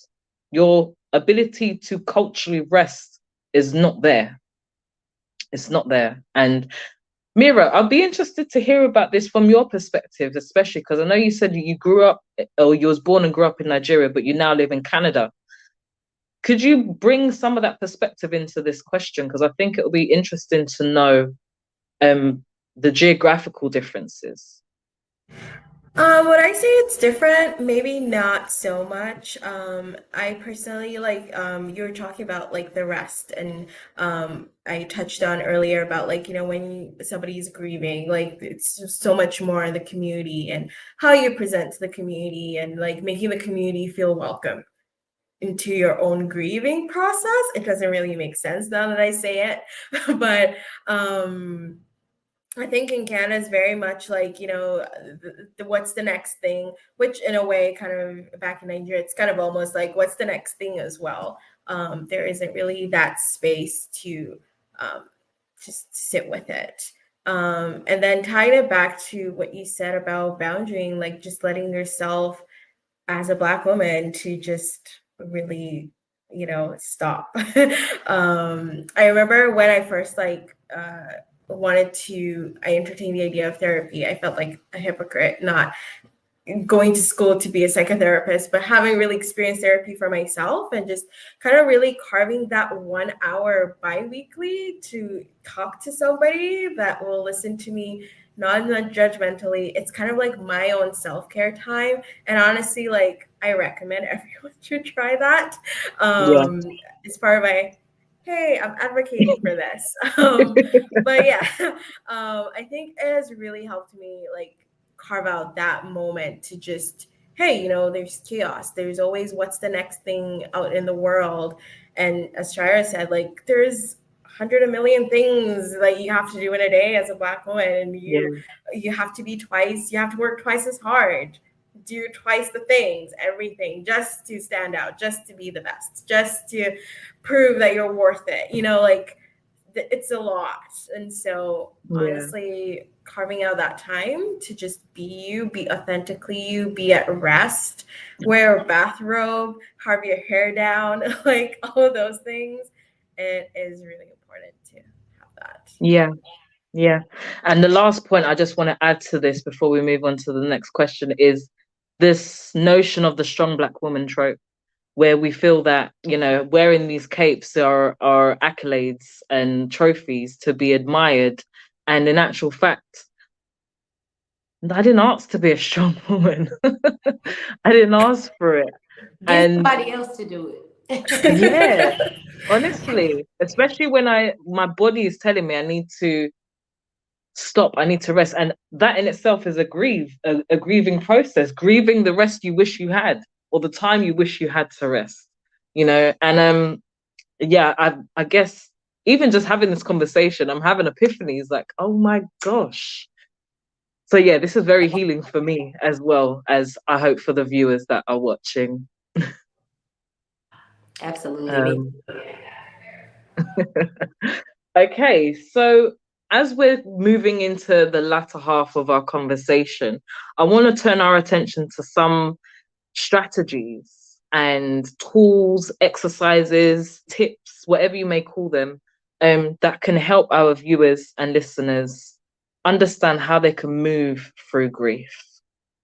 Your ability to culturally rest is not there. It's not there. And Mairo, I'll be interested to hear about this from your perspective, especially because I know you said you grew up, or you was born and grew up in Nigeria, but you now live in Canada. Could you bring some of that perspective into this question? Because I think it'll be interesting to know the geographical differences. Would I say it's different? Maybe not so much. I personally you were talking about like the rest, and I touched on earlier about like, when somebody's grieving, like it's just so much more in the community and how you present to the community and like making the community feel welcome into your own grieving process. It doesn't really make sense now that I say it, but I think in Canada is very much like, what's the next thing, which in a way, kind of back in Nigeria, it's kind of almost like, what's the next thing as well. There isn't really that space to um, just sit with it. And then tying it back to what you said about boundarying, like just letting yourself as a Black woman to just really, stop. I remember when I first I entertained the idea of therapy. I felt like a hypocrite not going to school to be a psychotherapist, but having really experienced therapy for myself and just kind of really carving that 1 hour bi-weekly to talk to somebody that will listen to me not judgmentally. It's kind of like my own self-care time. And honestly, like I recommend everyone should try that. Yeah. It's part of my, hey, I'm advocating for this. But yeah, I think it has really helped me like carve out that moment to just, hey, there's chaos, there's always what's the next thing out in the world. And as Shyrah said, like there's 100 million things that you have to do in a day as a Black woman, and you Yeah. you have to work twice as hard, do twice the things, everything, just to stand out, just to be the best, just to prove that you're worth it, like it's a lot. And so Yeah. honestly, carving out that time to just be you, be authentically you, be at rest, wear a bathrobe, carve your hair down, like all of those things, it is really important to have that. Yeah. Yeah. And the last point I just want to add to this before we move on to the next question is this notion of the strong Black woman trope, where we feel that, wearing these capes are accolades and trophies to be admired. And in actual fact, I didn't ask to be a strong woman. I didn't ask for it. Get And somebody else to do it. yeah, honestly, especially when my body is telling me I need to stop, I need to rest. And that in itself is a grieving process, grieving the rest you wish you had or the time you wish you had to rest, and yeah, I guess even just having this conversation, I'm having epiphanies like, oh my gosh. So yeah, this is very healing for me as well as I hope for the viewers that are watching. Absolutely. Me. Um, okay, so as we're moving into the latter half of our conversation, I want to turn our attention to some strategies and tools, exercises, tips, whatever you may call them, that can help our viewers and listeners understand how they can move through grief.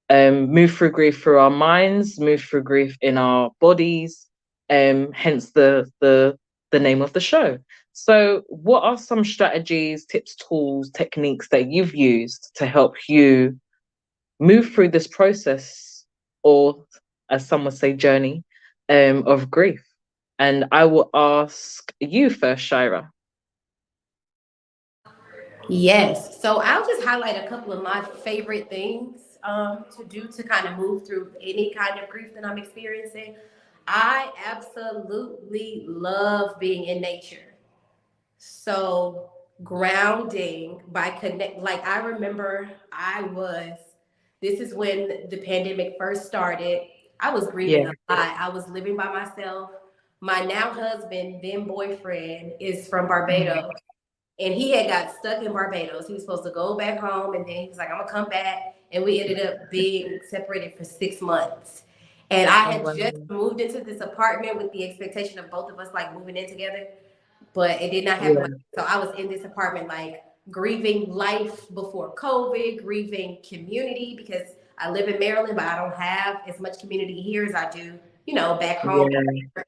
Move through grief through our minds, move through grief in our bodies, hence the name of the show. So, what are some strategies, tips, tools, techniques that you've used to help you move through this process, or as some would say, journey, of grief? And I will ask you first, Shyrah. Yes. So I'll just highlight a couple of my favorite things to do to kind of move through any kind of grief that I'm experiencing. I absolutely love being in nature. So grounding by connect, like I remember this is when the pandemic first started. I was grieving Yeah. a lot. I was living by myself. My now husband, then boyfriend, is from Barbados, and he had got stuck in Barbados. He was supposed to go back home, and then he was like, "I'm gonna come back," and we ended up being separated for 6 months. And I Oh, had wow. just moved into this apartment with the expectation of both of us like moving in together, but it did not happen. Yeah. So I was in this apartment like grieving life before COVID, grieving community because I live in Maryland, but I don't have as much community here as I do, back home. Yeah.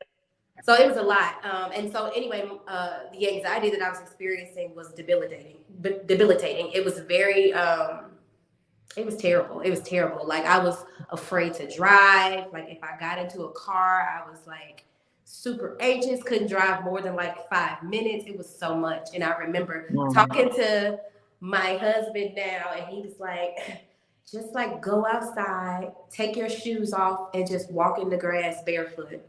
So it was a lot. And so anyway, the anxiety that I was experiencing was debilitating. It was very It was terrible. It was terrible. Like I was afraid to drive. Like if I got into a car, I was like super anxious, couldn't drive more than like 5 minutes. It was so much. And I remember talking to my husband now, and he was like, just like go outside, take your shoes off, and just walk in the grass barefoot.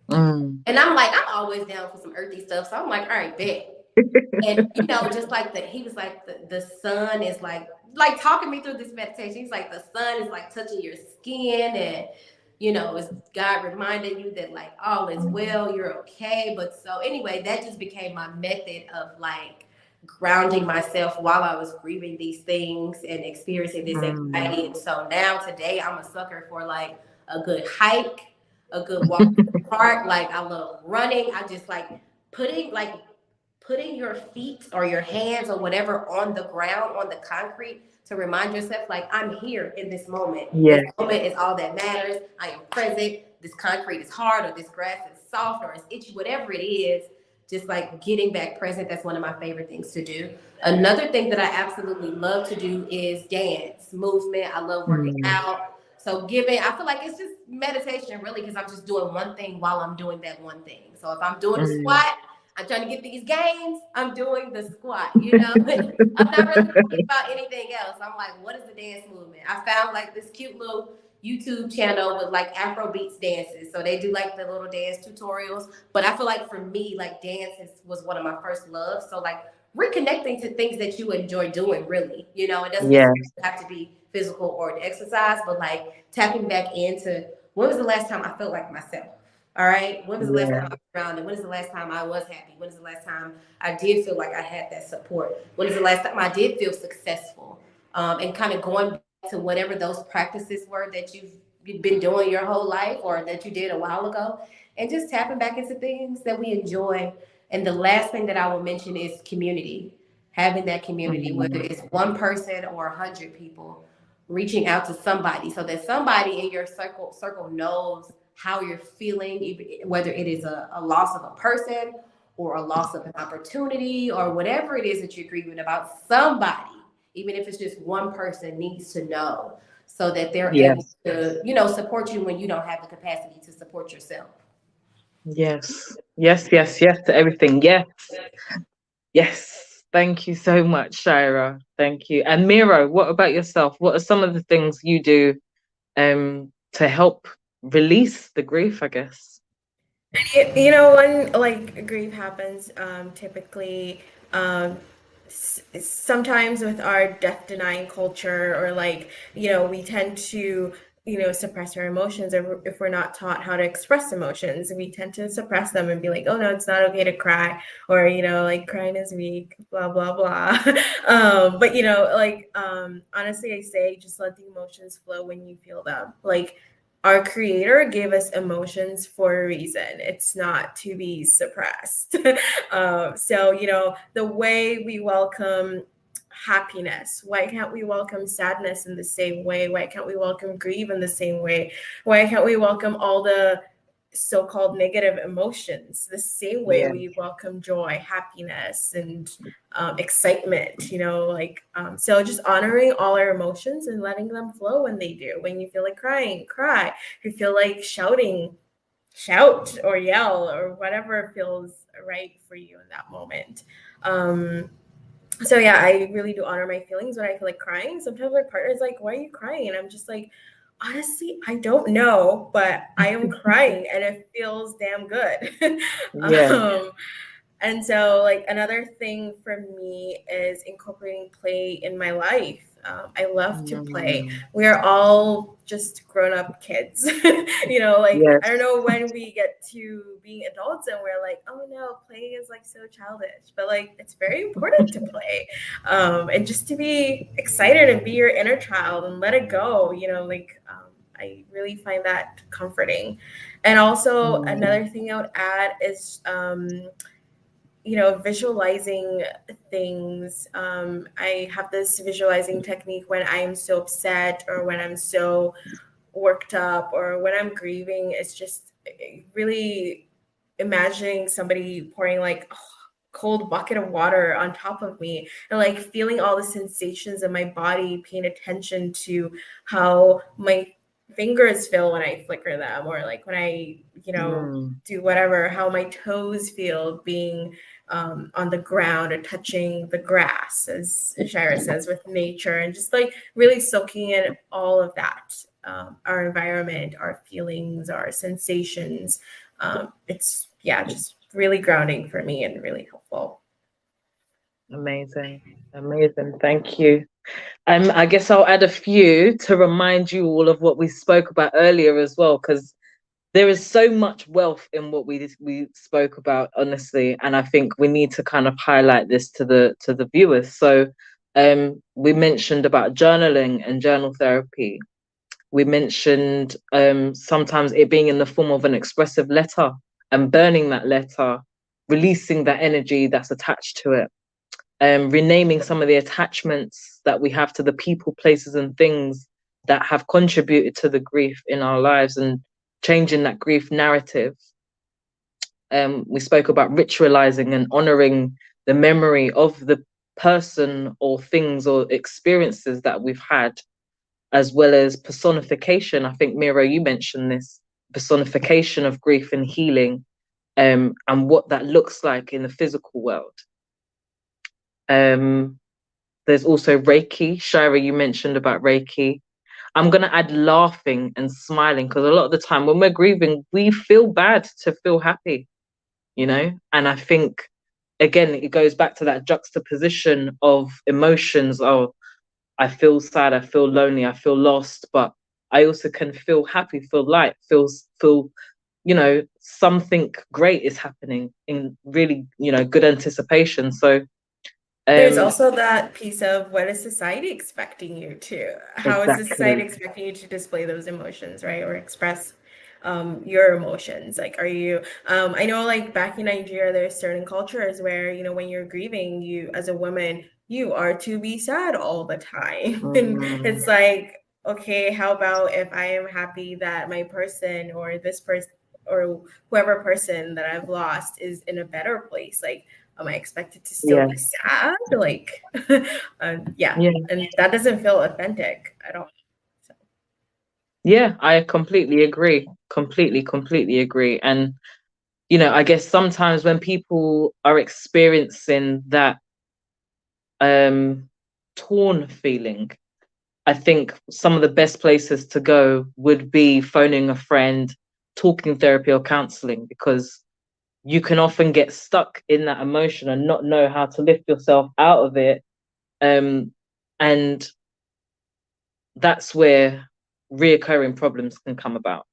And I'm like, I'm always down for some earthy stuff. So I'm like, all right, bet. And you know, just like he was like the sun is like talking me through this meditation. He's like, the sun is like touching your skin, and you know, it's God reminding you that like all is well, you're okay. But so anyway, that just became my method of like grounding myself while I was grieving these things and experiencing this anxiety. And so now today I'm a sucker for like a good hike, a good walk in the park. Like I love running. I just like putting your feet or your hands or whatever on the ground, on the concrete, to remind yourself, like, I'm here in this moment. Yeah. This moment is all that matters. I am present. This concrete is hard, or this grass is soft, or it's itchy, whatever it is. Just like getting back present. That's one of my favorite things to do. Another thing that I absolutely love to do is dance, movement. I love working out. So I feel like it's just meditation really, because I'm just doing one thing while I'm doing that one thing. So if I'm doing a squat, I'm trying to get these gains, I'm doing the squat, you know? I'm not really thinking about anything else. I'm like, what is the dance movement? I found like this cute little YouTube channel with like Afrobeats dances. So they do like the little dance tutorials. But I feel like for me, like dance was one of my first loves. So like reconnecting to things that you enjoy doing, really, you know, it doesn't have to be physical or exercise, but like tapping back into when was the last time I felt like myself? All right. When was the last time I was grounded? When is the last time I was happy? When is the last time I did feel like I had that support? When is the last time I did feel successful? And kind of going back to whatever those practices were that you've been doing your whole life or that you did a while ago, and just tapping back into things that we enjoy. And the last thing that I will mention is community. Having that community, whether it's one person or 100 people, reaching out to somebody so that somebody in your circle knows how you're feeling, whether it is a loss of a person or a loss of an opportunity or whatever it is that you're grieving about. Somebody, even if it's just one person, needs to know so that they're able to, you know, support you when you don't have the capacity to support yourself. Yes to everything. Yes. Thank you so much, Shyrah. Thank you. And Mairo, what about yourself? What are some of the things you do to help release the grief, I guess? You know, when like grief happens, typically, sometimes with our death denying culture, or like, you know, we tend to, you know, suppress our emotions. If we're not taught how to express emotions, we tend to suppress them and be like, oh no, it's not okay to cry, or, you know, like crying is weak, blah, blah, blah. But, you know, like, honestly, I say just let the emotions flow when you feel them. Like, our creator gave us emotions for a reason. It's not to be suppressed. So, you know, the way we welcome happiness, why can't we welcome sadness in the same way? Why can't we welcome grief in the same way? Why can't we welcome all the so-called negative emotions the same way we welcome joy, happiness, and excitement, you know, like, so just honoring all our emotions and letting them flow when they do. When you feel like crying, cry. If you feel like shouting, shout or yell or whatever feels right for you in that moment. So yeah, I really do honor my feelings when I feel like crying. Sometimes my partner's like, why are you crying? And I'm just like, honestly, I don't know, but I am crying and it feels damn good. And so like another thing for me is incorporating play in my life. I love to play. We are all just grown-up kids. You know, like I don't know when we get to being adults and we're like, oh no, playing is like so childish. But like it's very important to play. And just to be excited and be your inner child and let it go, you know, like I really find that comforting. And also another thing I would add is you know, visualizing things. I have this visualizing technique when I am so upset or when I'm so worked up or when I'm grieving. It's just really imagining somebody pouring like cold bucket of water on top of me, and like feeling all the sensations in my body, paying attention to how my fingers feel when I flicker them, or like when I, do whatever, how my toes feel being on the ground or touching the grass, as Shyrah says, with nature, and just like really soaking in all of that, our environment, our feelings, our sensations. It's just really grounding for me and really helpful. Amazing. Thank you. I guess I'll add a few to remind you all of what we spoke about earlier as well, because there is so much wealth in what we spoke about, honestly, and I think we need to kind of highlight this to the viewers. So, we mentioned about journaling and journal therapy. We mentioned sometimes it being in the form of an expressive letter and burning that letter, releasing that energy that's attached to it, renaming some of the attachments that we have to the people, places, and things that have contributed to the grief in our lives, and changing that grief narrative. We spoke about ritualizing and honoring the memory of the person or things or experiences that we've had, as well as personification. I think, Mairo, you mentioned this personification of grief and healing, and what that looks like in the physical world. There's also Reiki. Shyrah, you mentioned about Reiki. I'm going to add laughing and smiling, because a lot of the time when we're grieving, we feel bad to feel happy, and I think, again, it goes back to that juxtaposition of emotions. Oh, I feel sad, I feel lonely, I feel lost, but I also can feel happy, feel light, feel something great is happening in really, good anticipation. So there's also that piece of, what is society expecting you to? How is society expecting you to display those emotions, right? Or express your emotions? Like, are you, I know, like, back in Nigeria, there's certain cultures where, when you're grieving, you, as a woman, you are to be sad all the time. And it's like, okay, how about if I am happy that my person, or this person, or whoever person that I've lost is in a better place? Like, am I expected to still be sad? Like, and that doesn't feel authentic at all. So. Yeah, I completely agree. Completely agree. And, I guess sometimes when people are experiencing that torn feeling, I think some of the best places to go would be phoning a friend, talking therapy or counseling, because you can often get stuck in that emotion and not know how to lift yourself out of it. And that's where reoccurring problems can come about,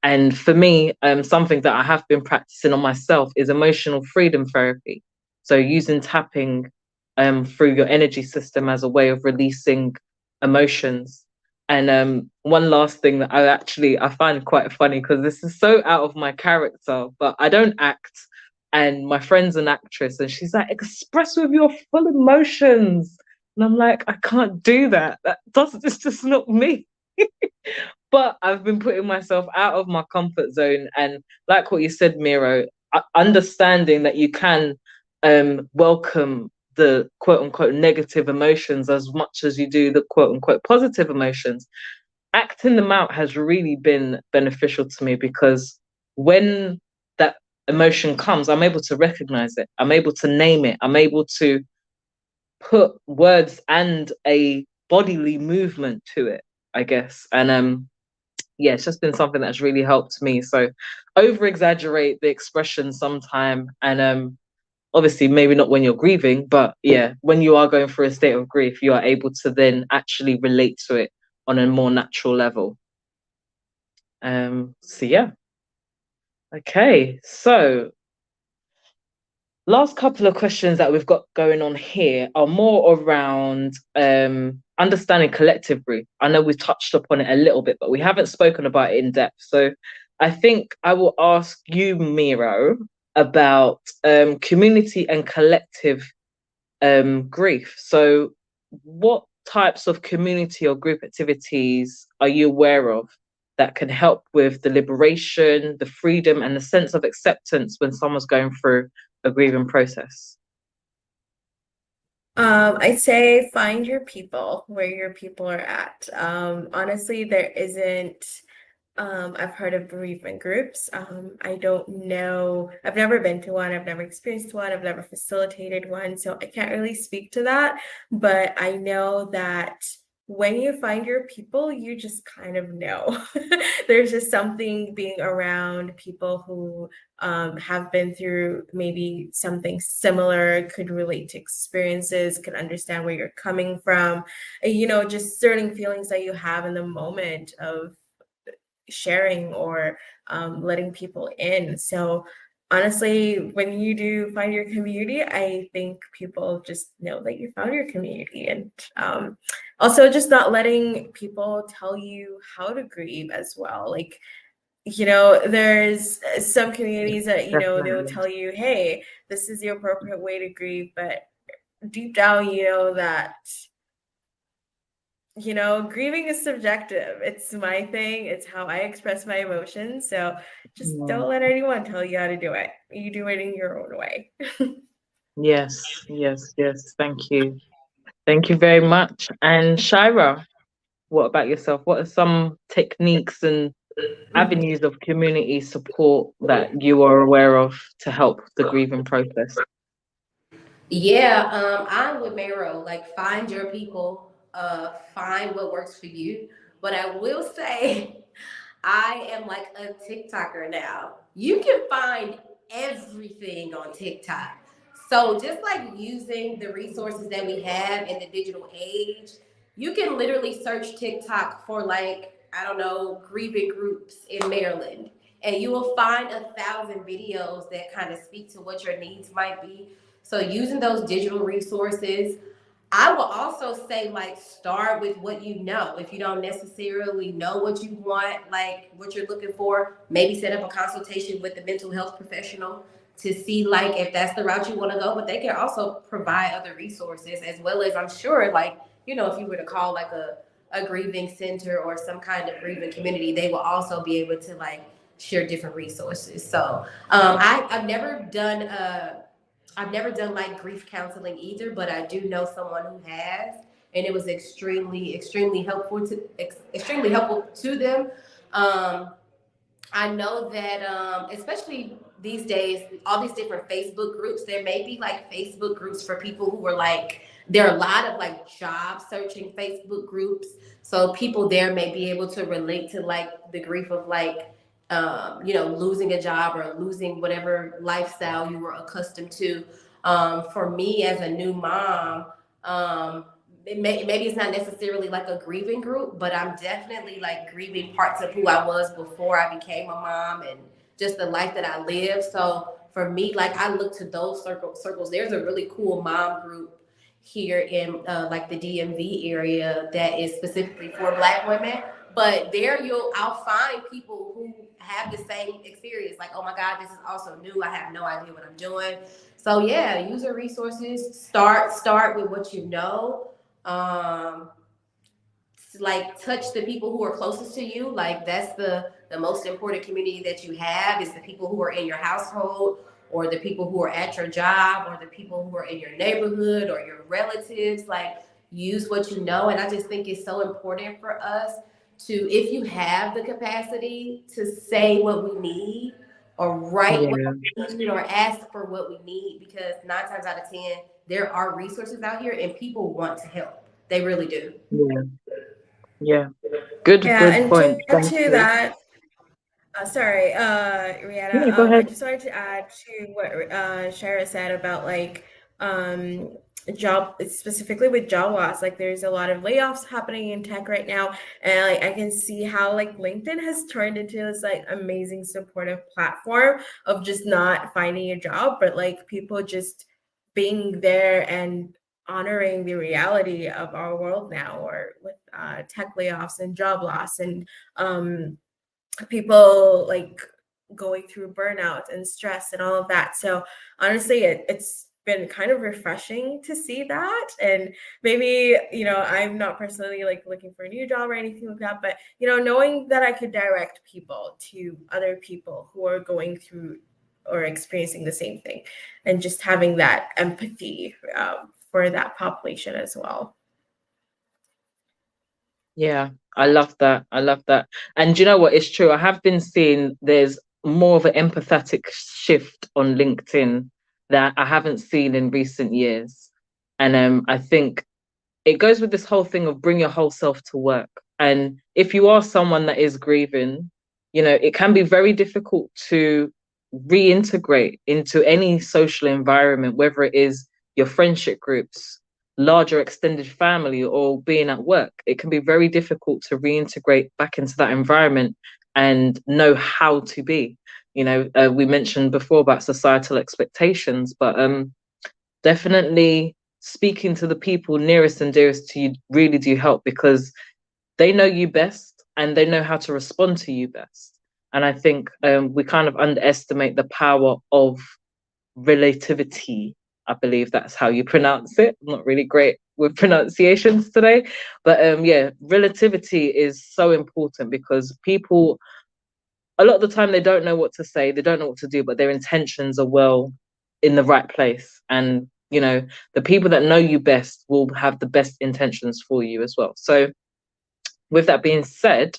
And for me, something that I have been practicing on myself is emotional freedom therapy. So using tapping through your energy system as a way of releasing emotions. And one last thing that I find quite funny, because this is so out of my character, but I don't act. And my friend's an actress, and she's like, express with your full emotions. And I'm like, I can't do that. It's just not me. But I've been putting myself out of my comfort zone. And like what you said, Mairo, understanding that you can welcome the quote unquote negative emotions as much as you do the quote unquote positive emotions. Acting them out has really been beneficial to me, because when that emotion comes, I'm able to recognize it. I'm able to name it. I'm able to put words and a bodily movement to it, I guess. And it's just been something that's really helped me. So over exaggerate the expression sometime, and obviously maybe not when you're grieving, but when you are going through a state of grief, you are able to then actually relate to it on a more natural level. Okay, so last couple of questions that we've got going on here are more around understanding collective grief. I know we've touched upon it a little bit, but we haven't spoken about it in depth. So I think I will ask you, Mairo, about community and collective grief. So what types of community or group activities are you aware of that can help with the liberation, the freedom, and the sense of acceptance when someone's going through a grieving process? I'd say find your people where your people are at. Honestly, there isn't. I've heard of bereavement groups. I don't know. I've never been to one. I've never experienced one. I've never facilitated one. So I can't really speak to that. But I know that when you find your people, you just kind of know. There's just something being around people who have been through maybe something similar, could relate to experiences, could understand where you're coming from, just certain feelings that you have in the moment of sharing or letting people in. So honestly, when you do find your community, I think people just know that you found your community. And also just not letting people tell you how to grieve as well. Like, there's some communities that, they'll Definitely. tell you, hey, this is the appropriate way to grieve. But deep down, that grieving is subjective. It's my thing. It's how I express my emotions. So just don't let anyone tell you how to do it. You do it in your own way. Yes, yes, yes. Thank you. Thank you very much. And Shyrah, what about yourself? What are some techniques and avenues of community support that you are aware of to help the grieving process? Yeah, I'm with Mairo. Like, find your people, find what works for you. But I will say, I am like a TikToker now. You can find everything on TikTok. So just like using the resources that we have in the digital age, you can literally search TikTok for, like, I don't know, grieving groups in Maryland. And you will find 1,000 videos that kind of speak to what your needs might be. So using those digital resources, I will also say, like, start with what you know. If you don't necessarily know what you want, like what you're looking for, maybe set up a consultation with the mental health professional to see, like, if that's the route you want to go. But they can also provide other resources, as well as, I'm sure, like, if you were to call like a grieving center or some kind of grieving community, they will also be able to, like, share different resources. So I've never done like grief counseling either, but I do know someone who has, and it was extremely helpful to them. Um, I know that, especially these days, all these different Facebook groups, there may be like Facebook groups for people who are like, there are a lot of like job searching Facebook groups. So people there may be able to relate to like the grief of like, losing a job or losing whatever lifestyle you were accustomed to. For me as a new mom, maybe it's not necessarily like a grieving group, but I'm definitely like grieving parts of who I was before I became a mom and just the life that I lived. So for me, like, I look to those circles. There's a really cool mom group here in like the DMV area that is specifically for Black women. But there I'll find people who have the same experience. Like, oh my God, this is also new. I have no idea what I'm doing. So yeah, use your resources. Start with what you know. Um, like, touch the people who are closest to you. Like, that's the most important community that you have, is the people who are in your household, or the people who are at your job, or the people who are in your neighborhood, or your relatives. Like, use what you know. And I just think it's so important for us to, if you have the capacity to say what we need, or write what Yeah, we need, or ask for what we need, because 9 times out of 10 there are resources out here and people want to help. They really do. yeah, yeah. Good, Yeah, good and to point. add Thank to you. that, sorry, Rihanna, Yeah, go I ahead. just wanted to add to what Shira said about like um, job, specifically with job loss. Like, there's a lot of layoffs happening in tech right now, and like I can see how like LinkedIn has turned into this like amazing supportive platform of just not finding a job, but like people just being there and honoring the reality of our world now, or with tech layoffs and job loss, and people like going through burnout and stress and all of that. So honestly, it's been kind of refreshing to see that. And maybe, I'm not personally like looking for a new job or anything like that, but, knowing that I could direct people to other people who are going through or experiencing the same thing, and just having that empathy for that population as well. Yeah, I love that. I love that. And you know what? It's true. I have been seeing there's more of an empathetic shift on LinkedIn that I haven't seen in recent years. And I think it goes with this whole thing of bring your whole self to work. And if you are someone that is grieving, it can be very difficult to reintegrate into any social environment, whether it is your friendship groups, larger extended family, or being at work. It can be very difficult to reintegrate back into that environment and know how to be. We mentioned before about societal expectations, but definitely speaking to the people nearest and dearest to you really do help, because they know you best and they know how to respond to you best. And I think we kind of underestimate the power of relativity. I believe that's how you pronounce it. I'm not really great with pronunciations today, but yeah, relativity is so important, because people, a lot of the time, they don't know what to say, they don't know what to do, but their intentions are well in the right place. And the people that know you best will have the best intentions for you as well. So with that being said,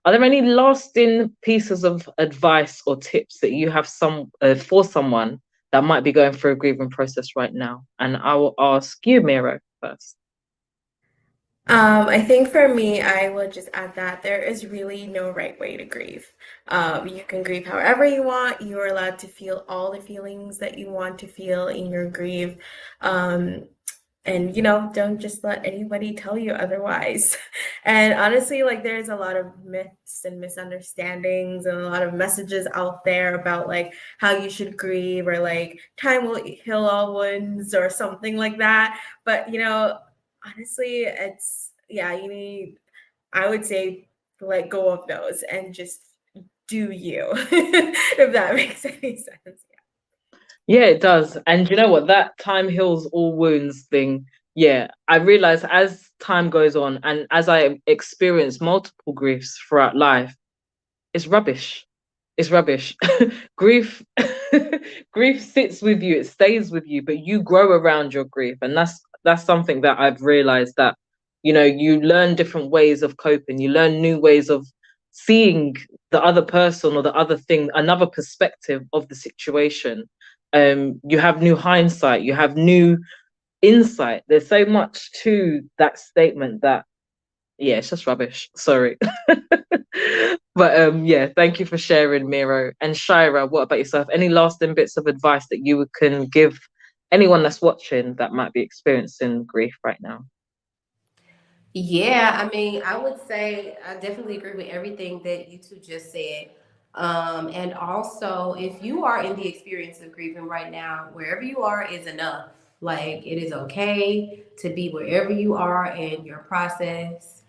are there any lasting pieces of advice or tips that you have for someone that might be going through a grieving process right now? And I will ask you, Mairo, first. I think for me, I would just add that there is really no right way to grieve. You can grieve however you want. You are allowed to feel all the feelings that you want to feel in your grief. And don't just let anybody tell you otherwise. And honestly, like, there's a lot of myths and misunderstandings and a lot of messages out there about like how you should grieve, or like time will heal all wounds or something like that. But honestly, you need, I would say, let go of those and just do you, if that makes any sense. Yeah, it does. And you know what? That time heals all wounds thing. Yeah, I realize as time goes on and as I experience multiple griefs throughout life, it's rubbish. It's rubbish. Grief, grief sits with you, it stays with you, but you grow around your grief. And that's something that I've realized, that, you learn different ways of coping, you learn new ways of seeing the other person or the other thing, another perspective of the situation. You have new hindsight, you have new insight. There's so much to that statement that, yeah, it's just rubbish. Sorry. But yeah, thank you for sharing, Mairo. And Shyrah, what about yourself? Any lasting bits of advice that you can give anyone that's watching that might be experiencing grief right now? Yeah, I mean, I would say I definitely agree with everything that you two just said. And also, if you are in the experience of grieving right now, wherever you are is enough. Like, it is okay to be wherever you are in your process.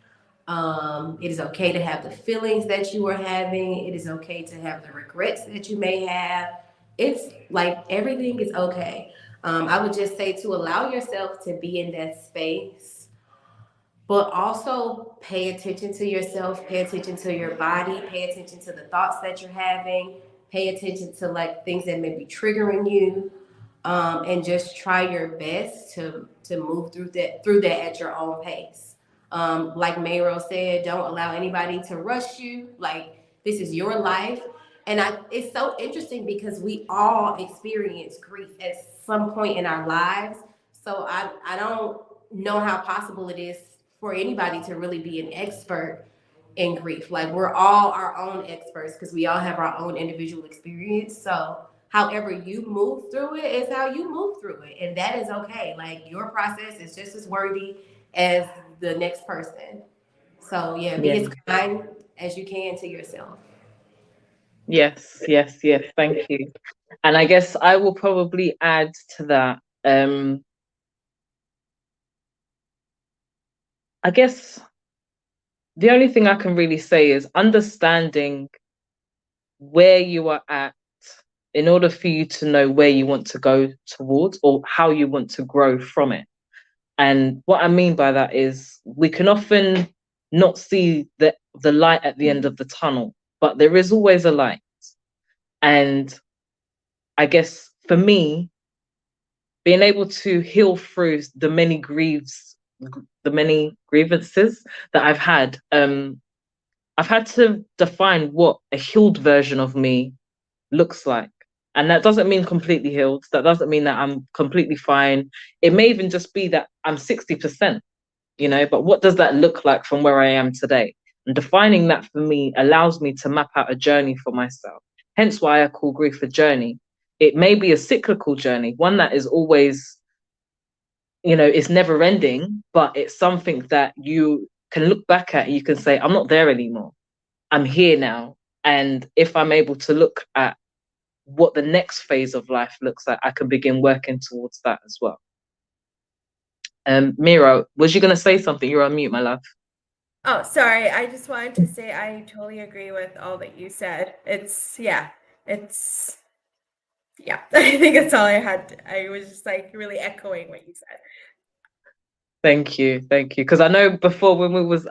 It is okay to have the feelings that you are having. It is okay to have the regrets that you may have. It's like everything is okay. I would just say to allow yourself to be in that space, but also pay attention to yourself, pay attention to your body, pay attention to the thoughts that you're having, pay attention to like things that may be triggering you, and just try your best to move through that at your own pace. Like Mairo said, don't allow anybody to rush you. Like, this is your life. And it's so interesting because we all experience grief at some point in our lives. So I don't know how possible it is for anybody to really be an expert in grief. Like, we're all our own experts because we all have our own individual experience. So however you move through it is how you move through it. And that is okay. Like, your process is just as worthy as the next person. So yeah, be Yeah. as kind as you can to yourself. Yes, yes, yes. Thank you. And I guess I will probably add to that. I guess the only thing I can really say is understanding where you are at in order for you to know where you want to go towards or how you want to grow from it. And what I mean by that is we can often not see the light at the end of the tunnel, but there is always a light. And I guess for me, being able to heal through the many grievances that I've had to define what a healed version of me looks like. And that doesn't mean completely healed. That doesn't mean that I'm completely fine. It may even just be that I'm 60%, but what does that look like from where I am today? And defining that for me allows me to map out a journey for myself. Hence why I call grief a journey. It may be a cyclical journey, one that is always, it's never ending, but it's something that you can look back at and you can say, I'm not there anymore. I'm here now. And if I'm able to look at what the next phase of life looks like, I can begin working towards that as well. Mairo, was you going to say something? You're on mute, my love. Oh, sorry. I just wanted to say I totally agree with all that you said. I think that's all I had. I was just like really echoing what you said. Thank you. Because I know before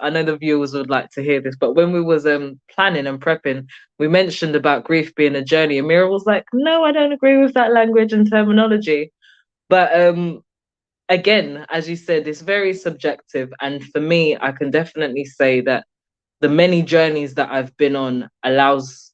I know the viewers would like to hear this, but when we was planning and prepping, we mentioned about grief being a journey, and Mira was like, "No, I don't agree with that language and terminology." But again, as you said, it's very subjective, and for me, I can definitely say that the many journeys that I've been on allows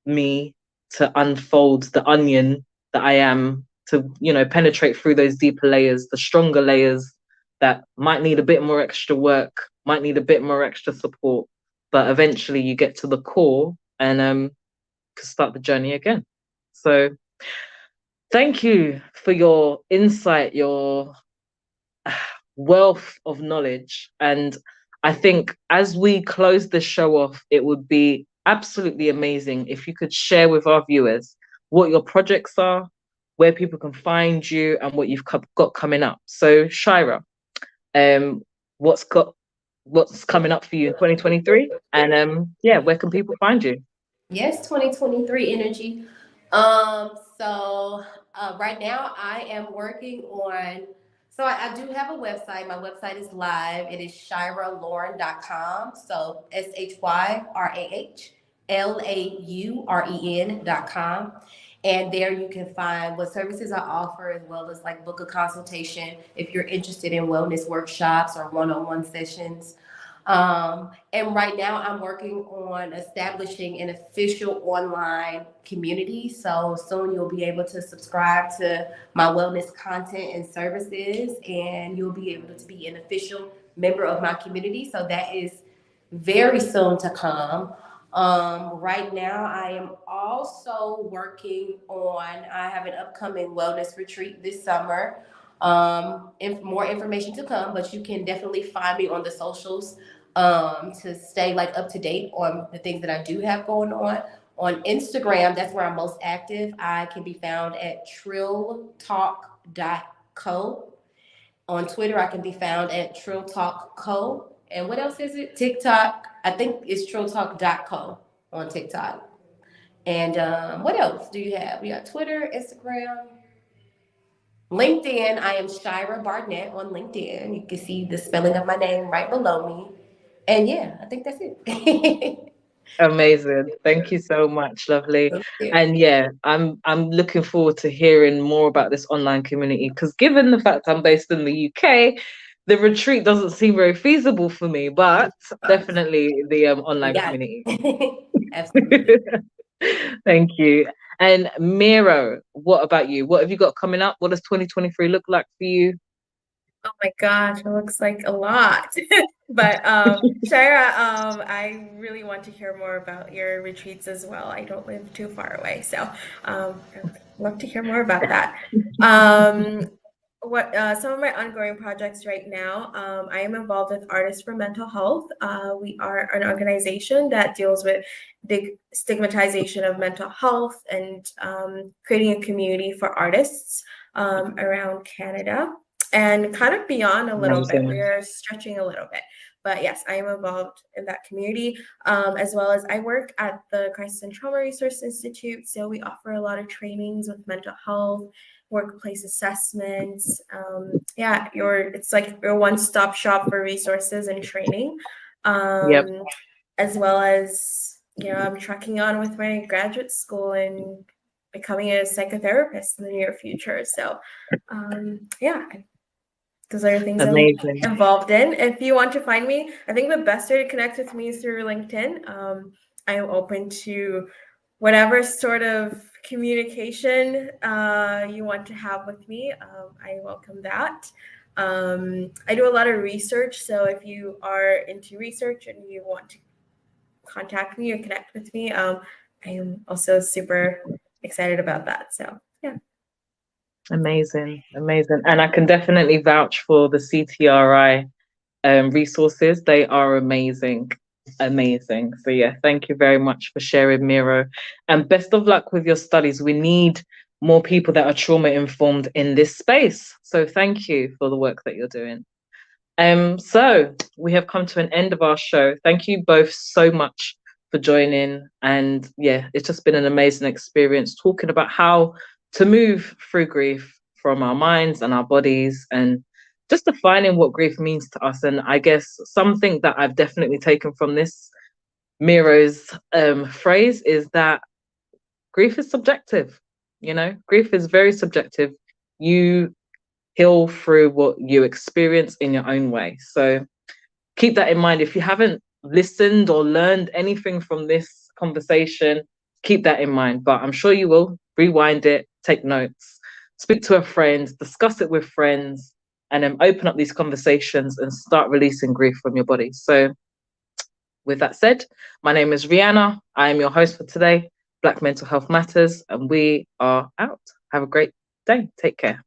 me to unfold the onion that I am, to penetrate through those deeper layers, the stronger layers that might need a bit more extra work, might need a bit more extra support, but eventually you get to the core and can start the journey again. So thank you for your insight, your wealth of knowledge. And I think as we close the show off, it would be absolutely amazing if you could share with our viewers what your projects are, where people can find you, and what you've got coming up. So Shyrah, what's coming up for you in 2023, and where can people find you? Yes, 2023 energy. Right now I am working on, so I do have a website. My website is live. It is ShyrahLauren.com. So ShyrahLauren.com. And there you can find what services I offer, as well as like book a consultation if you're interested in wellness workshops or one-on-one sessions. And right now I'm working on establishing an official online community. So soon you'll be able to subscribe to my wellness content and services, and you'll be able to be an official member of my community. So that is very soon to come. Right now I am also working on, I have an upcoming wellness retreat this summer. More information to come, but you can definitely find me on the socials to stay like up to date on the things that I do have going on. On Instagram, that's where I'm most active. I can be found at trilltalk.co. On Twitter, I can be found at trilltalkco. And what else is it? TikTok, I think it's trilltalk.co on TikTok. And what else do you have? We got Twitter, Instagram, LinkedIn. I am Shyrah Barnett on LinkedIn. You can see the spelling of my name right below me. And yeah, I think that's it. Amazing. Thank you so much, lovely. And I'm looking forward to hearing more about this online community, because given the fact I'm based in the UK, the retreat doesn't seem very feasible for me, but definitely the online community. Absolutely. Thank you. And Mairo, what about you? What have you got coming up? What does 2023 look like for you? Oh my gosh, it looks like a lot. But Shyrah, I really want to hear more about your retreats as well. I don't live too far away, so I'd love to hear more about that. Some of my ongoing projects right now, I am involved with Artists for Mental Health. We are an organization that deals with the stigmatization of mental health and creating a community for artists around Canada. And kind of beyond a little bit, we are stretching a little bit. But yes, I am involved in that community, as well as I work at the Crisis and Trauma Resource Institute. So we offer a lot of trainings with mental health, workplace assessments. It's like your one-stop shop for resources and training. Yep. As well as, I'm trucking on with my graduate school and becoming a psychotherapist in the near future. So, those are things Amazing. I'm involved in. If you want to find me, I think the best way to connect with me is through LinkedIn. I am open to whatever sort of communication you want to have with me. I welcome that. I do a lot of research. So if you are into research and you want to contact me or connect with me, I am also super excited about that. So, yeah. Amazing. And I can definitely vouch for the CTRI resources. They are amazing. So yeah, thank you very much for sharing, Mairo. And best of luck with your studies. We need more people that are trauma informed in this space. So thank you for the work that you're doing. So we have come to an end of our show. Thank you both so much for joining. And yeah, it's just been an amazing experience talking about how to move through grief from our minds and our bodies, and just defining what grief means to us. And I guess something that I've definitely taken from this, Mairo's phrase, is that grief is subjective. Grief is very subjective. You heal through what you experience in your own way. So keep that in mind. If you haven't listened or learned anything from this conversation, keep that in mind. But I'm sure you will. Rewind it, take notes, speak to a friend, discuss it with friends, and then open up these conversations and start releasing grief from your body. So with that said, my name is Rhyana. I am your host for today, Black Mental Health Matters, and we are out. Have a great day. Take care.